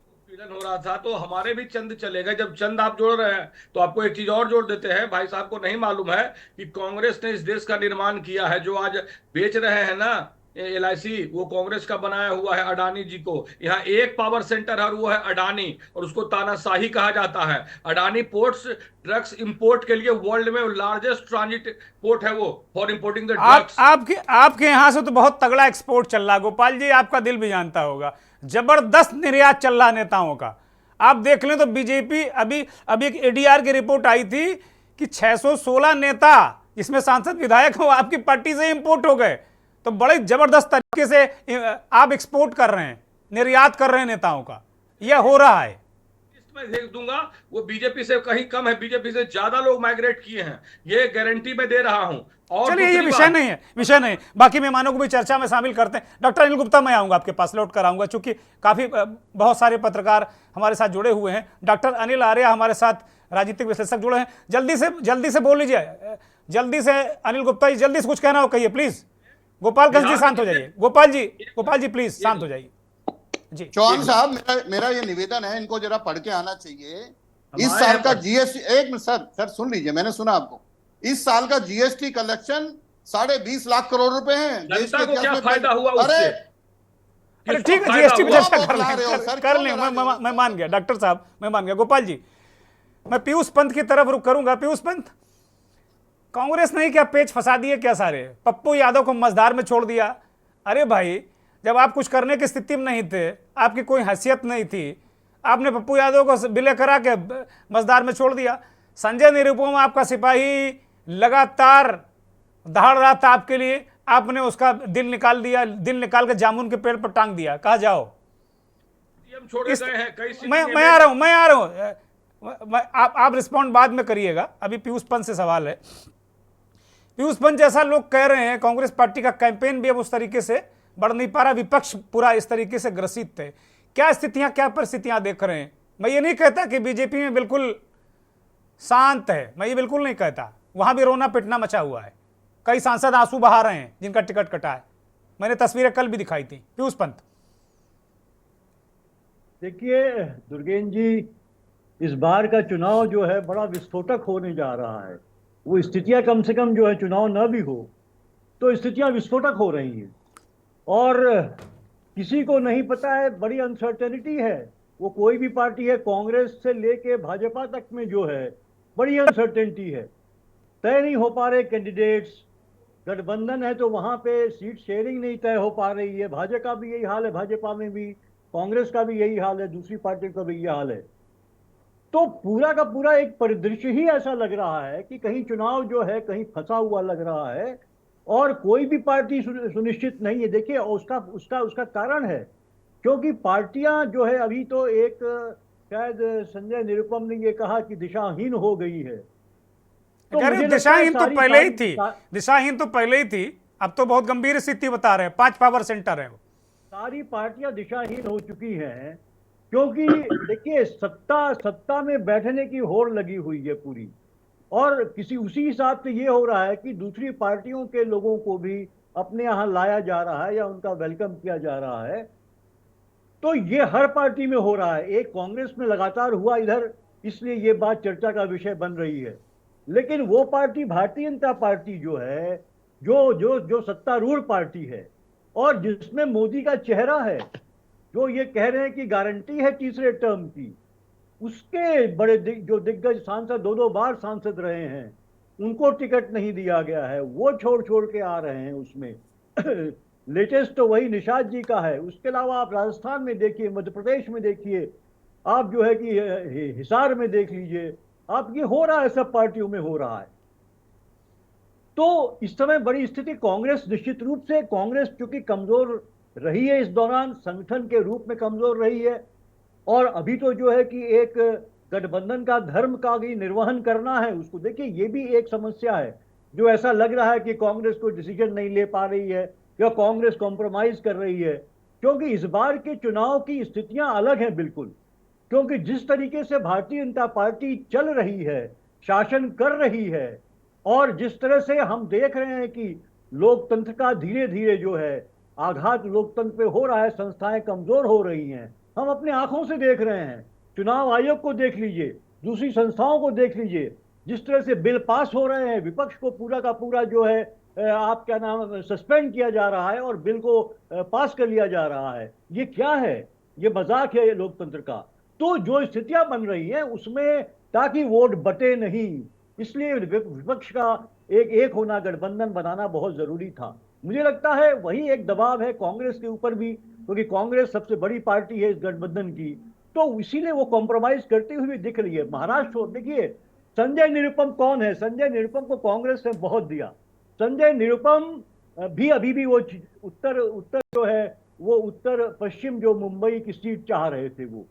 उत्पीड़न हो रहा था तो हमारे भी चंद चले गए। जब चंद आप जोड़ रहे हैं तो आपको एक चीज और जोड़ देते हैं, भाई साहब को नहीं मालूम है कि कांग्रेस ने इस देश का निर्माण किया है। जो आज बेच रहे हैं ना LIC, वो कांग्रेस का बनाया हुआ है अडानी जी को। यहाँ एक पावर सेंटर है और वो है अडानी, और उसको तानाशाही कहा जाता है। अडानी पोर्ट्स ड्रग्स इंपोर्ट के लिए वर्ल्ड में लार्जेस्ट ट्रांजिट पोर्ट है वो, फॉर इंपोर्टिंग द ड्रग्स। आपके यहाँ से तो बहुत तगड़ा एक्सपोर्ट चल रहा है गोपाल जी, आपका दिल भी जानता होगा, जबरदस्त निर्यात चल रहा है नेताओं का। आप देख लें तो बीजेपी, अभी एक ADR की रिपोर्ट आई थी कि 616 नेता जिसमें सांसद विधायक हो आपकी पार्टी से इंपोर्ट हो गए। तो बड़े जबरदस्त तरीके से आप एक्सपोर्ट कर रहे हैं, निर्यात कर रहे हैं नेताओं का, यह हो रहा है। मैं देख दूंगा, वो बीजेपी से कहीं कम है, बीजेपी से ज्यादा लोग माइग्रेट किए हैं, ये गारंटी मैं दे रहा हूं। और चलिए ये विषय नहीं, बाकी मेहमानों को भी चर्चा में शामिल करते हैं। डॉक्टर अनिल गुप्ता, मैं आऊंगा आपके पास, लौट कर आऊंगा, चूंकि काफी बहुत सारे पत्रकार हमारे साथ जुड़े हुए हैं। डॉक्टर अनिल आर्या हमारे साथ राजनीतिक विश्लेषक जुड़े हैं, जल्दी से बोल लीजिए, जल्दी से अनिल गुप्ता जी, जल्दी से कुछ कहना हो कहिए प्लीज। गोपालगंज जी शांत हो जाइए, गोपाल जी प्लीज शांत हो जाइए जी। चौहान साहब, मेरा ये निवेदन है, इनको जरा पढ़ के आना चाहिए। इस साल का GST, एक मिनट सर सुन लीजिए, मैंने सुना आपको। इस साल का GST कलेक्शन 20.5 लाख करोड़ रुपए हैं। देश के क्या फायदा हुआ उससे? अरे ठीक है, GST पे चर्चा कर लें, मैं मान गया डॉक्टर साहब, मैं मान गया। गोपाल जी, मैं पीयूष पंत की तरफ रुख करूंगा। पीयूष पंत, कांग्रेस ने क्या पेच फंसा दिए क्या सारे, पप्पू यादव को मझधार में छोड़ दिया। अरे भाई, जब आप कुछ करने की स्थिति में नहीं थे, आपकी कोई हैसियत नहीं थी, आपने पप्पू यादव को विलय करा के मझधार में छोड़ दिया। संजय निरुपम आपका सिपाही लगातार दहाड़ रहा था आपके लिए, आपने उसका दिल निकाल दिया, दिल निकाल के जामुन के पेड़ पर टांग दिया, कहा जाओ। मैं आ रहा हूं, आप रिस्पॉन्ड बाद में करिएगा, अभी पीयूष पंत से सवाल है। पीयूष पंत, जैसा लोग कह रहे हैं कांग्रेस पार्टी का कैंपेन भी अब उस तरीके से बढ़ नहीं पा रहा, विपक्ष पूरा इस तरीके से ग्रसित थे, क्या स्थितियां, क्या परिस्थितियां देख रहे हैं? मैं ये नहीं कहता कि बीजेपी में बिल्कुल शांत है, मैं ये बिल्कुल नहीं कहता, वहां भी रोना पिटना मचा हुआ है, कई सांसद आंसू बहा रहे हैं जिनका टिकट कटा है, मैंने तस्वीरें कल भी दिखाई थी। पीयूष पंत, देखिए दुर्गेन जी, इस बार का चुनाव जो है बड़ा विस्फोटक होने जा रहा है। वो स्थितियां कम से कम जो है, चुनाव न भी हो तो स्थितियां विस्फोटक हो रही हैं, और किसी को नहीं पता है, बड़ी अनसर्टेनिटी है। वो कोई भी पार्टी है, कांग्रेस से लेके भाजपा तक में जो है बड़ी अनसर्टेनिटी है, तय नहीं हो पा रहे कैंडिडेट्स। गठबंधन है तो वहां पे सीट शेयरिंग नहीं तय हो पा रही है। भाजपा का भी यही हाल है, भाजपा में भी, कांग्रेस का भी यही हाल है, दूसरी पार्टी का भी यही हाल है। तो पूरा का पूरा एक परिदृश्य ही ऐसा लग रहा है कि कहीं चुनाव जो है कहीं फंसा हुआ लग रहा है, और कोई भी पार्टी सुनिश्चित नहीं है। देखिए उसका कारण है, क्योंकि पार्टियां जो है अभी तो एक, शायद संजय निरुपम ने ये कहा कि दिशाहीन हो गई है। तो दिशाहीन तो पहले ही थी, दिशाहीन तो पहले ही थी, अब तो बहुत गंभीर स्थिति बता रहे हैं, 5 पावर सेंटर है वो। सारी पार्टियां दिशाहीन हो चुकी हैं, क्योंकि देखिए सत्ता में बैठने की होड़ लगी हुई है पूरी, और उसी हिसाब से ये हो रहा है कि दूसरी पार्टियों के लोगों को भी अपने यहाँ लाया जा रहा है या उनका वेलकम किया जा रहा है। तो ये हर पार्टी में हो रहा है, एक कांग्रेस में लगातार हुआ इधर, इसलिए ये बात चर्चा का विषय बन रही है। लेकिन वो पार्टी, भारतीय जनता पार्टी जो है, जो सत्तारूढ़ पार्टी है, और जिसमें मोदी का चेहरा है, जो ये कह रहे हैं कि गारंटी है तीसरे टर्म की, उसके बड़े जो दिग्गज सांसद 2-2 बार सांसद रहे हैं, उनको टिकट नहीं दिया गया है, वो छोड़ के आ रहे हैं उसमें। लेटेस्ट तो वही निषाद जी का है। उसके अलावा आप राजस्थान में देखिए, मध्य प्रदेश में देखिए, आप जो है कि हिसार में देख लीजिए, आप ये हो रहा है, सब पार्टियों में हो रहा है। तो इस समय बड़ी स्थिति कांग्रेस, निश्चित रूप से कांग्रेस चूंकि कमजोर रही है इस दौरान, संगठन के रूप में कमजोर रही है, और अभी तो जो है कि एक गठबंधन का धर्म का भी निर्वहन करना है उसको। देखिए ये भी एक समस्या है, जो ऐसा लग रहा है कि कांग्रेस को डिसीजन नहीं ले पा रही है या कांग्रेस कॉम्प्रोमाइज कर रही है, क्योंकि इस बार के चुनाव की स्थितियां अलग हैं बिल्कुल। क्योंकि जिस तरीके से भारतीय जनता पार्टी चल रही है, शासन कर रही है, और जिस तरह से हम देख रहे हैं कि लोकतंत्र का धीरे धीरे जो है आघात लोकतंत्र पे हो रहा है, संस्थाएं कमजोर हो रही हैं, हम अपने आंखों से देख रहे हैं। चुनाव आयोग को देख लीजिए, दूसरी संस्थाओं को देख लीजिए, जिस तरह से बिल पास हो रहे हैं, विपक्ष को पूरा का पूरा जो है आप क्या नाम सस्पेंड किया जा रहा है और बिल को पास कर लिया जा रहा है। ये क्या है? ये मजाक है ये लोकतंत्र का। तो जो स्थितियां बन रही हैं उसमें ताकि वोट बटे नहीं, इसलिए विपक्ष का एक होना, गठबंधन बनाना बहुत जरूरी था। मुझे लगता है वही एक दबाव है कांग्रेस के ऊपर भी, क्योंकि कांग्रेस सबसे बड़ी पार्टी है इस गठबंधन की, तो इसीलिए वो कॉम्प्रोमाइज करती हुई दिख रही है। महाराष्ट्र देखिए, संजय निरुपम कौन है? संजय निरुपम को कांग्रेस ने बहुत दिया। संजय निरुपम भी अभी भी वो उत्तर जो है वो उत्तर पश्चिम जो मुंबई की सीट चाह रहे थे वो,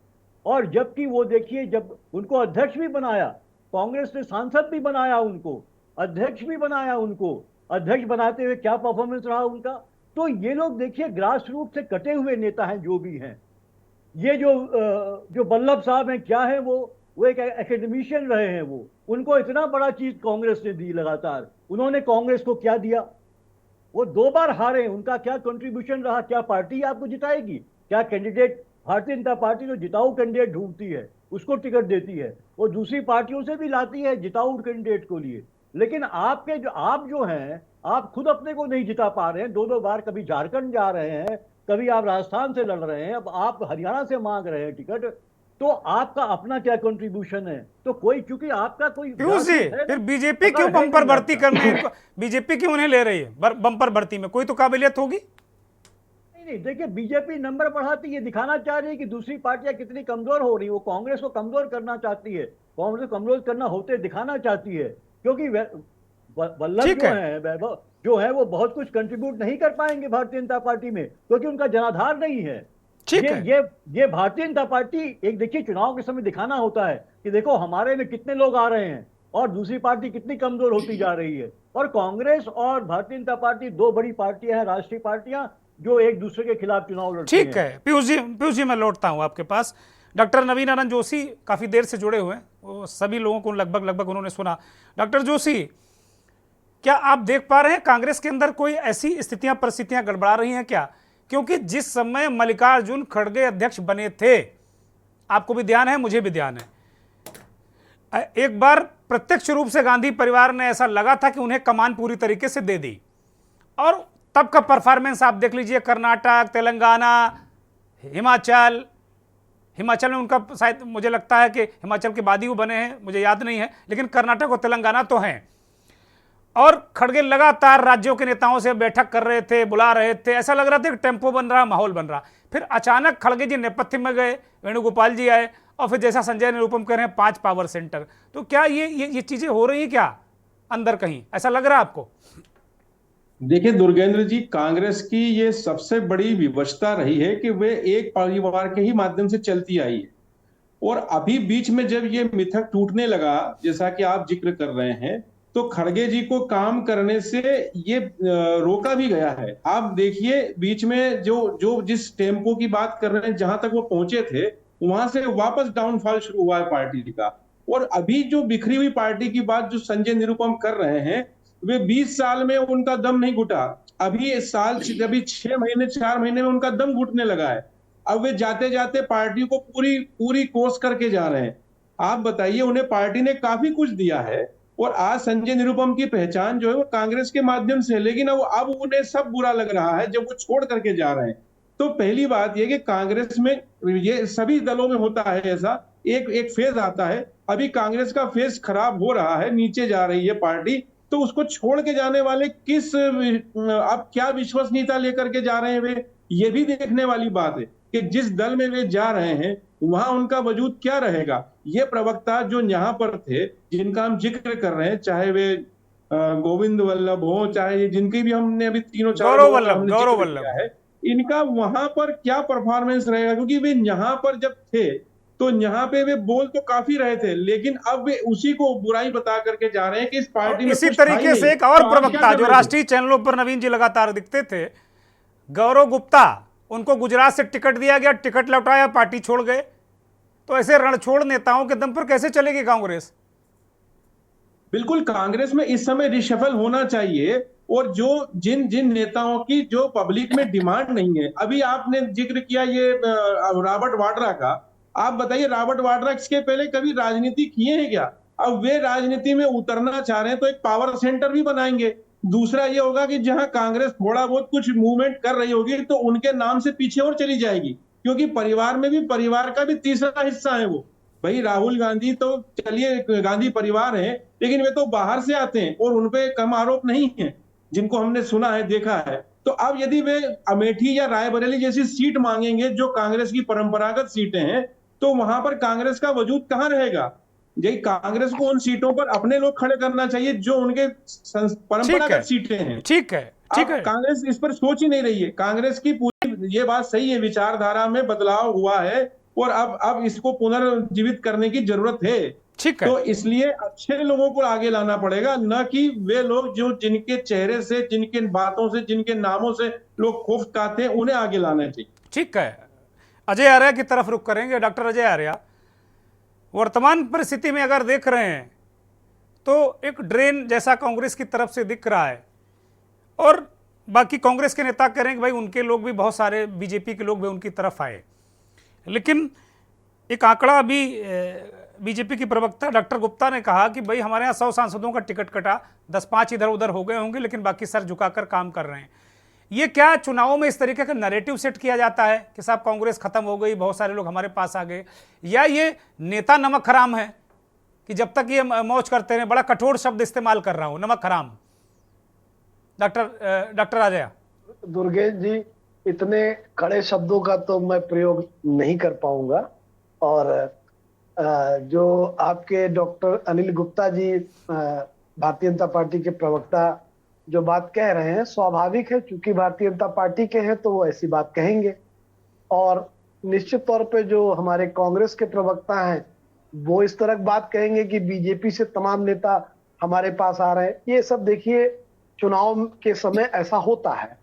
और जबकि वो देखिए जब उनको अध्यक्ष भी बनाया, कांग्रेस ने सांसद भी बनाया उनको, अध्यक्ष भी बनाया उनको, अध्यक्ष बनाते हुए क्या परफॉर्मेंस रहा उनका। तो ये लोग देखिए ग्रास रूट से कटे हुए नेता हैं जो भी हैं। ये जो बल्लभ साहब हैं, क्या है वो एक एकेडमिशियन रहे हैं। वो उनको इतना बड़ा चीज कांग्रेस ने दी लगातार, उन्होंने कांग्रेस को क्या दिया? वो 2 बार हारे, उनका क्या कंट्रीब्यूशन रहा? क्या पार्टी आपको जिताएगी? क्या कैंडिडेट? भारतीय जनता पार्टी तो जिताऊ कैंडिडेट ढूंढती है, उसको टिकट देती है, वो दूसरी पार्टियों से भी लाती है जिताऊ कैंडिडेट को लिए। लेकिन आप जो हैं, आप खुद अपने को नहीं जिता पा रहे हैं। 2 बार कभी झारखंड जा रहे हैं, कभी आप राजस्थान से लड़ रहे हैं, अब आप हरियाणा से मांग रहे हैं टिकट। तो आपका अपना क्या कंट्रीब्यूशन है? तो कोई, क्योंकि आपका कोई फिर बीजेपी क्यों बम्पर भर्ती करने, बीजेपी क्यों उन्हें ले रही है बम्पर भर्ती में? कोई तो काबिलियत होगी। नहीं, देखिए बीजेपी नंबर बढ़ाती है, दिखाना चाह रही है कि दूसरी पार्टियां कितनी कमजोर हो रही। वो कांग्रेस को कमजोर करना चाहती है, कांग्रेस को कमजोर करना होते दिखाना चाहती है, क्योंकि वल्लभ जो है वो बहुत कुछ कंट्रीब्यूट नहीं कर पाएंगे भारतीय जनता पार्टी में, क्योंकि उनका जनाधार नहीं है। ये भारतीय जनता पार्टी एक, देखिए चुनाव के समय दिखाना होता है कि देखो हमारे में कितने लोग आ रहे हैं और दूसरी पार्टी कितनी कमजोर होती जा रही है। और कांग्रेस और भारतीय जनता पार्टी 2 बड़ी पार्टियां हैं, राष्ट्रीय पार्टियां, जो एक दूसरे के खिलाफ चुनाव लड़ती हैं। ठीक है पीयूष जी मैं लौटता हूं आपके पास। डॉक्टर नवीन आनंद जोशी काफी देर से जुड़े हुए हैं, वो सभी लोगों को लगभग उन्होंने सुना। डॉक्टर जोशी, क्या आप देख पा रहे हैं कांग्रेस के अंदर कोई ऐसी परिस्थितियां गड़बड़ा रही हैं क्या? क्योंकि जिस समय मल्लिकार्जुन खड़गे अध्यक्ष बने थे, आपको भी ध्यान है, मुझे भी ध्यान है, एक बार प्रत्यक्ष रूप से गांधी परिवार ने ऐसा लगा था कि उन्हें कमान पूरी तरीके से दे दी, और तब का परफॉर्मेंस आप देख लीजिए, कर्नाटक, तेलंगाना, हिमाचल में उनका शायद मुझे लगता है कि हिमाचल के बाद ही वो बने हैं, मुझे याद नहीं है, लेकिन कर्नाटक और तेलंगाना तो हैं। और खड़गे लगातार राज्यों के नेताओं से बैठक कर रहे थे, बुला रहे थे, ऐसा लग रहा था कि टेम्पो बन रहा, माहौल बन रहा। फिर अचानक खड़गे जी नेपथ्य में गए, वेणुगोपाल जी आए, और फिर जैसा संजय निरुपम कह रहे हैं 5 पावर सेंटर। तो क्या ये चीजें हो रही हैं क्या अंदर कहीं, ऐसा लग रहा है आपको? देखिए दुर्गेंद्र जी, कांग्रेस की ये सबसे बड़ी विवशता रही है कि वे एक परिवार के ही माध्यम से चलती आई है, और अभी बीच में जब ये मिथक टूटने लगा, जैसा कि आप जिक्र कर रहे हैं, तो खड़गे जी को काम करने से ये रोका भी गया है। आप देखिए बीच में जो जिस टेम्पो की बात कर रहे हैं, जहां तक वो पहुंचे थे, वहां से वापस डाउनफॉल शुरू हुआ है पार्टी का। और अभी जो बिखरी हुई पार्टी की बात जो संजय निरुपम कर रहे हैं, वे 20 साल में उनका दम नहीं घुटा, अभी 6 महीने 4 महीने में उनका दम घुटने लगा है। अब वे जाते जाते पार्टी को पूरी कोस करके जा रहे हैं। आप बताइए, उन्हें पार्टी ने काफी कुछ दिया है, और आज संजय निरुपम की पहचान जो है वो कांग्रेस के माध्यम से है, लेकिन अब उन्हें सब बुरा लग रहा है जब वो छोड़ करके जा रहे हैं। तो पहली बात यह कि कांग्रेस में, ये सभी दलों में होता है ऐसा, एक फेज आता है। अभी कांग्रेस का फेज खराब हो रहा है, नीचे जा रही है पार्टी, तो उसको छोड़ के जाने वाले अब क्या विश्वसनीयता लेकर के जा रहे हैं वे, ये भी देखने वाली बात है कि जिस दल में वे जा रहे हैं वहां उनका वजूद क्या रहेगा। ये प्रवक्ता जो यहाँ पर थे, जिनका हम जिक्र कर रहे हैं, चाहे वे गोविंद वल्लभ हो, चाहे जिनकी भी हमने अभी 3-4 गौरव वल्लभ है, इनका वहां पर क्या परफॉर्मेंस रहेगा, क्योंकि वे यहाँ पर जब थे तो यहाँ पे वे बोल तो काफी रहे थे, लेकिन अब वे उसी को बुराई बता करके जा रहे हैं कि इस पार्टी में इसी तरीके से एक और प्रवक्ता जो राष्ट्रीय चैनलों पर नवीन जी लगातार दिखते थे, गौरव गुप्ता, उनको गुजरात से टिकट दिया गया, टिकट लौटाया, पार्टी छोड़ गए। तो ऐसे रणछोड़ नेताओं के दम पर कैसे चलेगी कांग्रेस? बिल्कुल, कांग्रेस में इस समय रिशफल होना चाहिए। और जो जिन जिन नेताओं की जो पब्लिक में डिमांड नहीं है, अभी आपने जिक्र किया ये रॉबर्ट वाड्रा का, आप बताइए रॉबर्ट वाड्रा इसके पहले कभी राजनीति किए हैं क्या? अब वे राजनीति में उतरना चाह रहे हैं तो एक पावर सेंटर भी बनाएंगे। दूसरा ये होगा कि जहां कांग्रेस थोड़ा बहुत कुछ मूवमेंट कर रही होगी तो उनके नाम से पीछे और चली जाएगी, क्योंकि परिवार में भी परिवार का भी तीसरा हिस्सा है वो। भाई राहुल गांधी तो चलिए गांधी परिवार है, लेकिन वे तो बाहर से आते हैं और उनपे कम आरोप नहीं है जिनको हमने सुना है, देखा है। तो अब यदि वे अमेठी या रायबरेली जैसी सीट मांगेंगे जो कांग्रेस की परंपरागत सीटें हैं, तो वहां पर कांग्रेस का वजूद कहां रहेगा? यही कांग्रेस को उन सीटों पर अपने लोग खड़े करना चाहिए जो उनके परंपरागत सीटें हैं। ठीक है, ठीक है। कांग्रेस इस पर सोच ही नहीं रही है। कांग्रेस की पूरी ये बात सही है, विचारधारा में बदलाव हुआ है और अब इसको पुनर्जीवित करने की जरूरत है। ठीक है। तो इसलिए अच्छे लोगों को आगे लाना पड़ेगा, न कि वे लोग जो जिनके चेहरे से, जिनके बातों से, जिनके नामों से लोग खौफ खाते हैं, उन्हें आगे लाना चाहिए। ठीक है, अजय आर्या की तरफ रुख करेंगे। डॉक्टर अजय आर्या, वर्तमान परिस्थिति में अगर देख रहे हैं तो एक ड्रेन जैसा कांग्रेस की तरफ से दिख रहा है, और बाकी कांग्रेस के नेता कह रहे हैं कि भाई उनके लोग भी, बहुत सारे बीजेपी के लोग भी उनकी तरफ आए। लेकिन एक आंकड़ा अभी बीजेपी की प्रवक्ता डॉक्टर गुप्ता ने कहा कि भाई हमारे यहाँ 100 सांसदों का टिकट कटा, 10-5 इधर उधर हो गए होंगे, लेकिन बाकी सर झुकाकर काम कर रहे हैं। ये क्या चुनावों में इस तरीके का नैरेटिव सेट किया जाता है कि साहब कांग्रेस खत्म हो गई, बहुत सारे लोग हमारे पास आ गए, या ये नेता नमक हराम है कि जब तक ये मौज करते रहे? बड़ा कठोर शब्द इस्तेमाल कर रहा हूं, नमक हराम। डॉक्टर अजय। दुर्गेश जी, इतने कड़े शब्दों का तो मैं प्रयोग नहीं कर पाऊंगा। और जो आपके डॉक्टर अनिल गुप्ता जी, भारतीय जनता पार्टी के प्रवक्ता, जो बात कह रहे हैं, स्वाभाविक है, क्योंकि भारतीय जनता पार्टी के हैं तो वो ऐसी बात कहेंगे। और निश्चित तौर पे जो हमारे कांग्रेस के प्रवक्ता हैं वो इस तरह बात कहेंगे कि बीजेपी से तमाम नेता हमारे पास आ रहे हैं। ये सब देखिए, चुनाव के समय ऐसा होता है।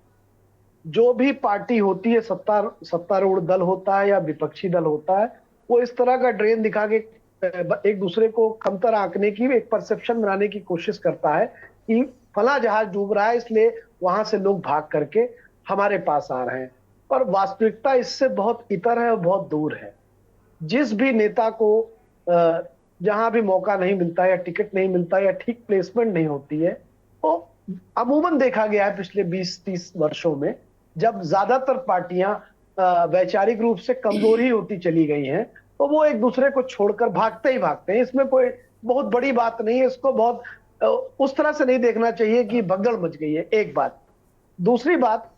जो भी पार्टी होती है, सत्तारूढ़ दल होता है या विपक्षी दल होता है, वो इस तरह का ड्रेन दिखा के एक दूसरे को कमतर आंकने की, एक परसेप्शन बनाने की कोशिश करता है कि फला जहाज डूब रहा है, इसलिए वहां से लोग भाग करके हमारे पास आ रहे हैं। पर वास्तविकता इससे बहुत इतर है और बहुत दूर है। जिस भी नेता को जहां भी मौका नहीं मिलता या टिकट नहीं मिलता या ठीक प्लेसमेंट नहीं होती है, तो अमूमन देखा गया है पिछले 20-30 वर्षों में, जब ज्यादातर पार्टियां वैचारिक रूप से कमजोर ही होती चली गई हैं, तो वो एक दूसरे को छोड़कर भागते ही भागते हैं। इसमें कोई बहुत बड़ी बात नहीं है, इसको बहुत उस तरह से नहीं देखना चाहिए कि भगदड़ मच गई है। एक बात। दूसरी बात,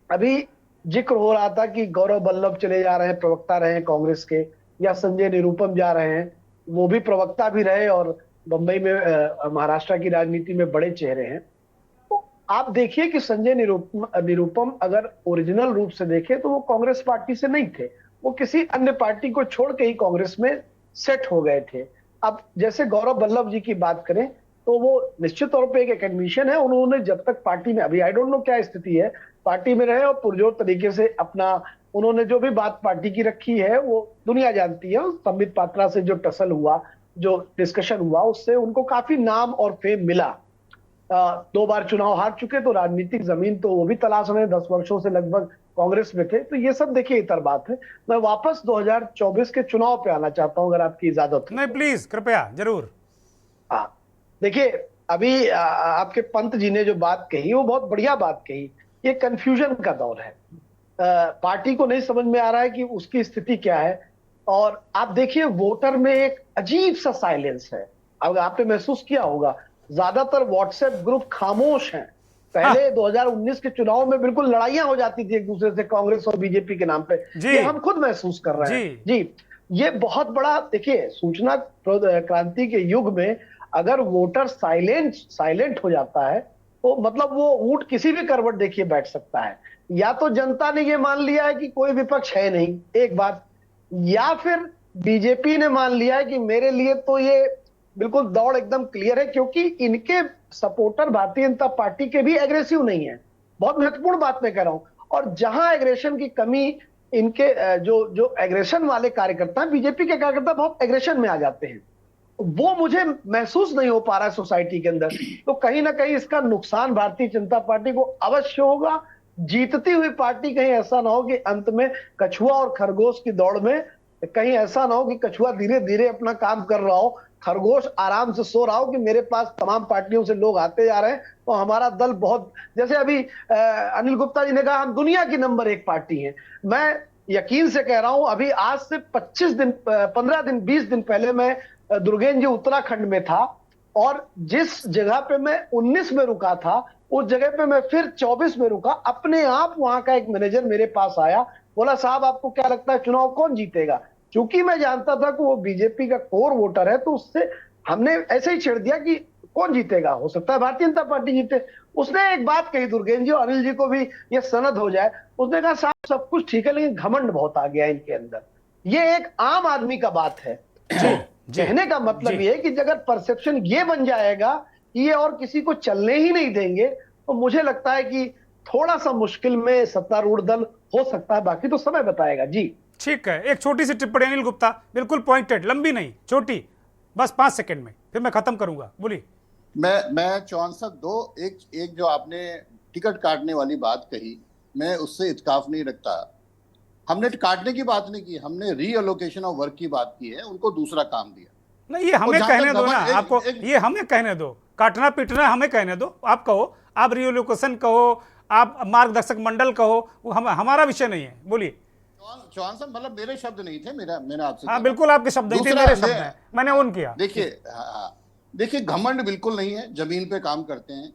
अभी जिक्र हो रहा था कि गौरव वल्लभ चले जा रहे हैं, प्रवक्ता रहे हैं कांग्रेस के, या संजय निरुपम जा रहे हैं, वो भी प्रवक्ता भी रहे और बंबई में, महाराष्ट्र की राजनीति में बड़े चेहरे हैं। तो आप देखिए कि संजय निरुपम अगर ओरिजिनल रूप से देखें तो वो कांग्रेस पार्टी से नहीं थे, वो किसी अन्य पार्टी को छोड़ के ही कांग्रेस में सेट हो गए थे। अब जैसे गौरव वल्लभ जी की बात करें तो वो निश्चित तौर पे एक एकेडमिशियन है। उन्होंने जब तक पार्टी में, अभी आई डोंट नो क्या स्थिति है, पार्टी में रहे और पुरजोर तरीके से अपना, उन्होंने जो भी बात पार्टी की रखी है वो दुनिया जानती है। संबित पात्रा से जो टसल हुआ, जो डिस्कशन हुआ, उससे उनको काफी नाम और फेम मिला। 2 बार चुनाव हार चुके, तो राजनीतिक जमीन तो वो भी तलाश रहे, 10 वर्षों से लगभग कांग्रेस में थे। तो ये सब देखिए इतर बात है। मैं वापस 2024 के चुनाव पे आना चाहता हूं, अगर आपकी इजाजत हो। नहीं, प्लीज, कृपया, जरूर। हाँ, देखिए, अभी आपके पंत जी ने जो बात कही वो बहुत बढ़िया बात कही। ये कंफ्यूजन का दौर है, पार्टी को नहीं समझ में आ रहा है कि उसकी स्थिति क्या है। और आप देखिए, वोटर में एक अजीब सा साइलेंस है। अब आपने महसूस किया होगा, ज्यादातर व्हाट्सएप ग्रुप खामोश हैं। पहले 2019 के चुनाव में बिल्कुल लड़ाइयां हो जाती थी एक दूसरे से, कांग्रेस और बीजेपी के नाम पे। ये हम खुद महसूस कर रहे हैं जी। ये बहुत बड़ा, देखिए, सूचना क्रांति के युग में अगर वोटर साइलेंट हो जाता है तो मतलब वो ऊंट किसी भी करवट देखिए बैठ सकता है। या तो जनता ने ये मान लिया है कि कोई विपक्ष है नहीं, एक बात, या फिर बीजेपी ने मान लिया है कि मेरे लिए तो ये बिल्कुल दौड़ एकदम क्लियर है, क्योंकि इनके सपोर्टर भारतीय जनता पार्टी के भी एग्रेसिव नहीं है। बहुत महत्वपूर्ण बात मैं कह रहा हूं। और जहां एग्रेशन की कमी इनके जो एग्रेशन वाले कार्यकर्ता हैं, बीजेपी के कार्यकर्ता बहुत एग्रेशन में आ जाते हैं, वो मुझे महसूस नहीं हो पा रहा है सोसाइटी के अंदर। तो कहीं ना कहीं इसका नुकसान भारतीय जनता पार्टी को अवश्य होगा। जीतती हुई पार्टी कहीं ऐसा ना हो कि अंत में कछुआ और खरगोश की दौड़ में कहीं ऐसा ना हो कि कछुआ धीरे धीरे अपना काम कर रहा हो, खरगोश आराम से सो रहा हो कि मेरे पास तमाम पार्टियों से लोग आते जा रहे हैं तो हमारा दल बहुत, जैसे अभी अनिल गुप्ता जी ने कहा हम दुनिया की नंबर 1 पार्टी हैं। मैं यकीन से कह रहा हूं, अभी आज से 25 दिन 15 दिन 20 दिन पहले मैं दुर्गेन जी उत्तराखंड में था और जिस जगह पे मैं 19 में रुका था उस जगह पे मैं फिर 24 में रुका। अपने आप वहां का एक मैनेजर मेरे पास आया, बोला साहब आपको क्या लगता है चुनाव कौन जीतेगा? क्योंकि मैं जानता था कि वो बीजेपी का कोर वोटर है, तो उससे हमने ऐसे ही छेड़ दिया कि कौन जीतेगा, हो सकता है भारतीय जनता पार्टी जीते। उसने एक बात कही दुर्गेन जी, और अनिल जी को भी ये सनद हो जाए, उसने कहा साहब सब कुछ ठीक है लेकिन घमंड बहुत आ गया इनके अंदर। ये एक आम आदमी का बात है। कहने का मतलब ये है कि अगर परसेप्शन ये बन जाएगा कि ये और किसी को चलने ही नहीं देंगे, तो मुझे लगता है कि थोड़ा सा मुश्किल में सत्तारूढ़ दल हो सकता है, बाकी तो समय बताएगा। जी ठीक है, एक छोटी सी टिप्पणी अनिल गुप्ता, बिल्कुल पॉइंटेड, लंबी नहीं, छोटी, बस 5 सेकंड में, फिर मैं खत्म करूंगा, बोलिए। मैं चौहान साहब एक जो आपने टिकट काटने वाली बात कही, मैं उससे इत्काफ नहीं रखता। हमने काटने की बात नहीं की, हमने रीअलोकेशन ऑफ वर्क की बात की है, उनको दूसरा काम दिया। नहीं, ये हमें कहने दो ना, आपको ये हमें कहने दो, काटना पीटना हमें कहने दो, आप कहो, आप रीअलोकेशन कहो, आप मार्गदर्शक मंडल कहो, वो हमारा विषय नहीं है, बोलिए। चौहान साहब मतलब मेरे शब्द नहीं थे, मैंने आपसे, हाँ बिल्कुल आपके शब्द नहीं थे, मेरे शब्द हैं, मैंने ऑन किया। देखिए घमंड बिल्कुल नहीं है, जमीन पे काम करते हैं।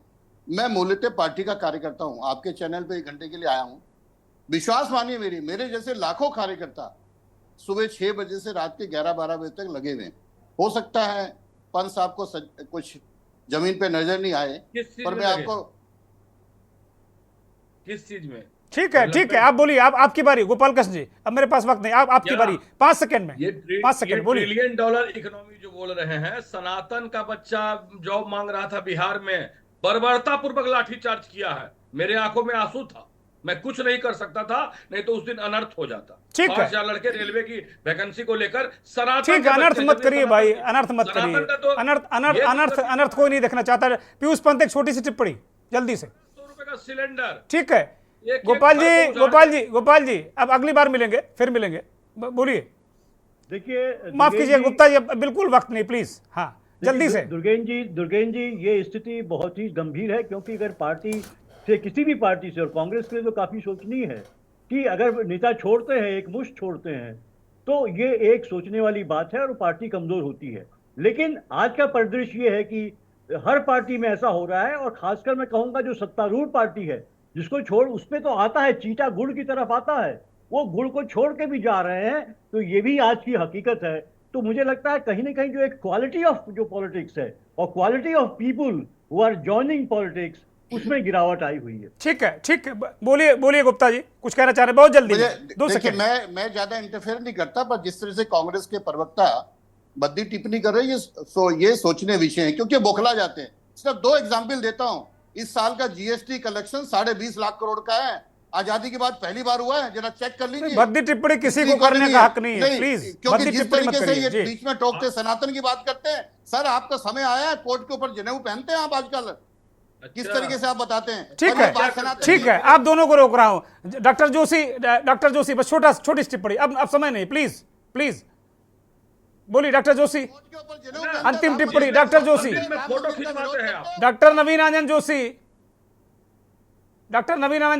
मैं मूलतः पार्टी का कार्यकर्ता हूं, आपके चैनल पे 1 घंटे के लिए आया हूं। विश्वास मानिए मेरे जैसे लाखों कार्यकर्ता सुबह 6 बजे से रात के 11-12 बजे तक लगे हुए। हो सकता है पंत साहब को कुछ जमीन पे नजर नहीं आए, पर मैं आपको किस चीज में, ठीक है, आप बोलिए, आप आपकी बारी गोपाल कृष्ण जी, अब मेरे पास वक्त नहीं, आपकी बारी, 5 सेकंड में, 5 सेकंड बोलिए। $1 ट्रिलियन इकोनॉमी जो बोल रहे हैं, सनातन का बच्चा जॉब मांग रहा था बिहार में, बर्बरता पूर्वक लाठीचार्ज किया है, मेरे आंखों में आंसू था, मैं कुछ नहीं कर सकता था, नहीं तो उस दिन अनर्थ हो जाता। ठीक है, 4 लड़के रेलवे की वैकेंसी को लेकर सनातन, ठीक है, अनर्थ मत करिए भाई, अनर्थ मत करिए, अनर्थ कोई नहीं देखना चाहता। पीयूष पंत एक छोटी सी टिप्पणी जल्दी से। 100 रुपए का सिलेंडर, ठीक है गोपाल जी अब अगली बार मिलेंगे, फिर मिलेंगे, बोलिए। देखिए माफ कीजिए गुप्ता जी, बिल्कुल वक्त नहीं, प्लीज, हाँ जल्दी से। दुर्गेन जी ये स्थिति बहुत ही गंभीर है, क्योंकि अगर पार्टी से, किसी भी पार्टी से, और कांग्रेस के लिए तो काफी सोचनीय है कि अगर नेता छोड़ते हैं, एक मुश्त छोड़ते हैं, तो ये एक सोचने वाली बात है और पार्टी कमजोर होती है। लेकिन आज का परिदृश्य ये है कि हर पार्टी में ऐसा हो रहा है, और खासकर मैं कहूंगा जो सत्तारूढ़ पार्टी है, जिसको छोड़, उसपे तो आता है, चीटा गुड़ की तरफ आता है, वो गुड़ को छोड़ के भी जा रहे हैं, तो ये भी आज की हकीकत है। तो मुझे लगता है कहीं ना कहीं जो एक क्वालिटी ऑफ जो पॉलिटिक्स है और quality of people who are joining politics, उसमें गिरावट आई हुई है। ठीक है, बोलिए गुप्ता जी, कुछ कहना चाह रहे हैं, बहुत जल्दी, 2 सेकंड। मैं ज्यादा इंटरफेयर नहीं करता, पर जिस तरह से कांग्रेस के प्रवक्ता बद्दी टिप्पणी कर रहे हैं, ये सोचने विषय है, क्योंकि बौखला जाते हैं। सिर्फ 2 एग्जाम्पल देता हूं। इस साल का जीएसटी कलेक्शन 20.5 लाख करोड़ का है, आजादी के बाद पहली बार हुआ है, जरा चेक कर लीजिए। बद्दी टिप्पणी किसी को करने का हक नहीं है, प्लीज, क्योंकि जिस तरीके से ये बीच में टोकते सनातन की बात करते हैं, सर आपका समय आया है, कोर्ट के ऊपर जनेऊ पहनते हैं आप आजकल, किस तरीके से आप बताते हैं। ठीक है, आप दोनों को रोक रहा हूं। डॉक्टर जोशी बस छोटी टिप्पणी, अब समय नहीं, प्लीज बोलिए डॉक्टर जोशी, अंतिम टिप्पणी डॉक्टर जोशी, डॉक्टर नवीन आनंद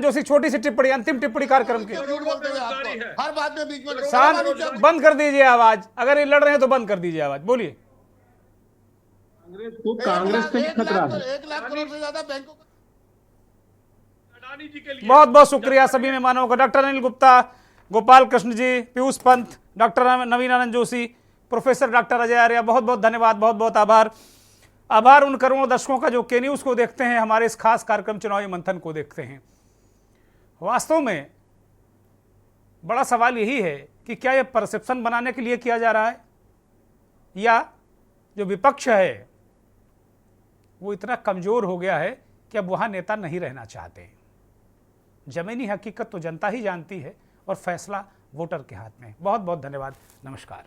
जोशी, छोटी सी टिप्पणी, अंतिम टिप्पणी कार्यक्रम की। हर बात में बीच में शांत, बंद कर दीजिए आवाज, अगर ये लड़ रहे हैं तो बंद कर दीजिए आवाज, बोलिए। कांग्रेस से खतरा है। 1 लाख करोड़ से ज्यादा बैंकों का। बहुत बहुत शुक्रिया सभी मेहमानों का, डॉक्टर अनिल गुप्ता, गोपाल कृष्ण जी, पीयूष पंत, डॉक्टर नवीन आनंद जोशी, प्रोफेसर डॉक्टर अजय आर्य, बहुत बहुत धन्यवाद, बहुत बहुत आभार उन करोड़ों दर्शकों का जो के न्यूज़ को देखते हैं, हमारे इस खास कार्यक्रम चुनावी मंथन को देखते हैं। वास्तव में बड़ा सवाल यही है कि क्या यह परसेप्शन बनाने के लिए किया जा रहा है, या जो विपक्ष है वो इतना कमजोर हो गया है कि अब वहां नेता नहीं रहना चाहते। जमीनी हकीकत तो जनता ही जानती है, और फैसला वोटर के हाथ में। बहुत बहुत धन्यवाद। नमस्कार।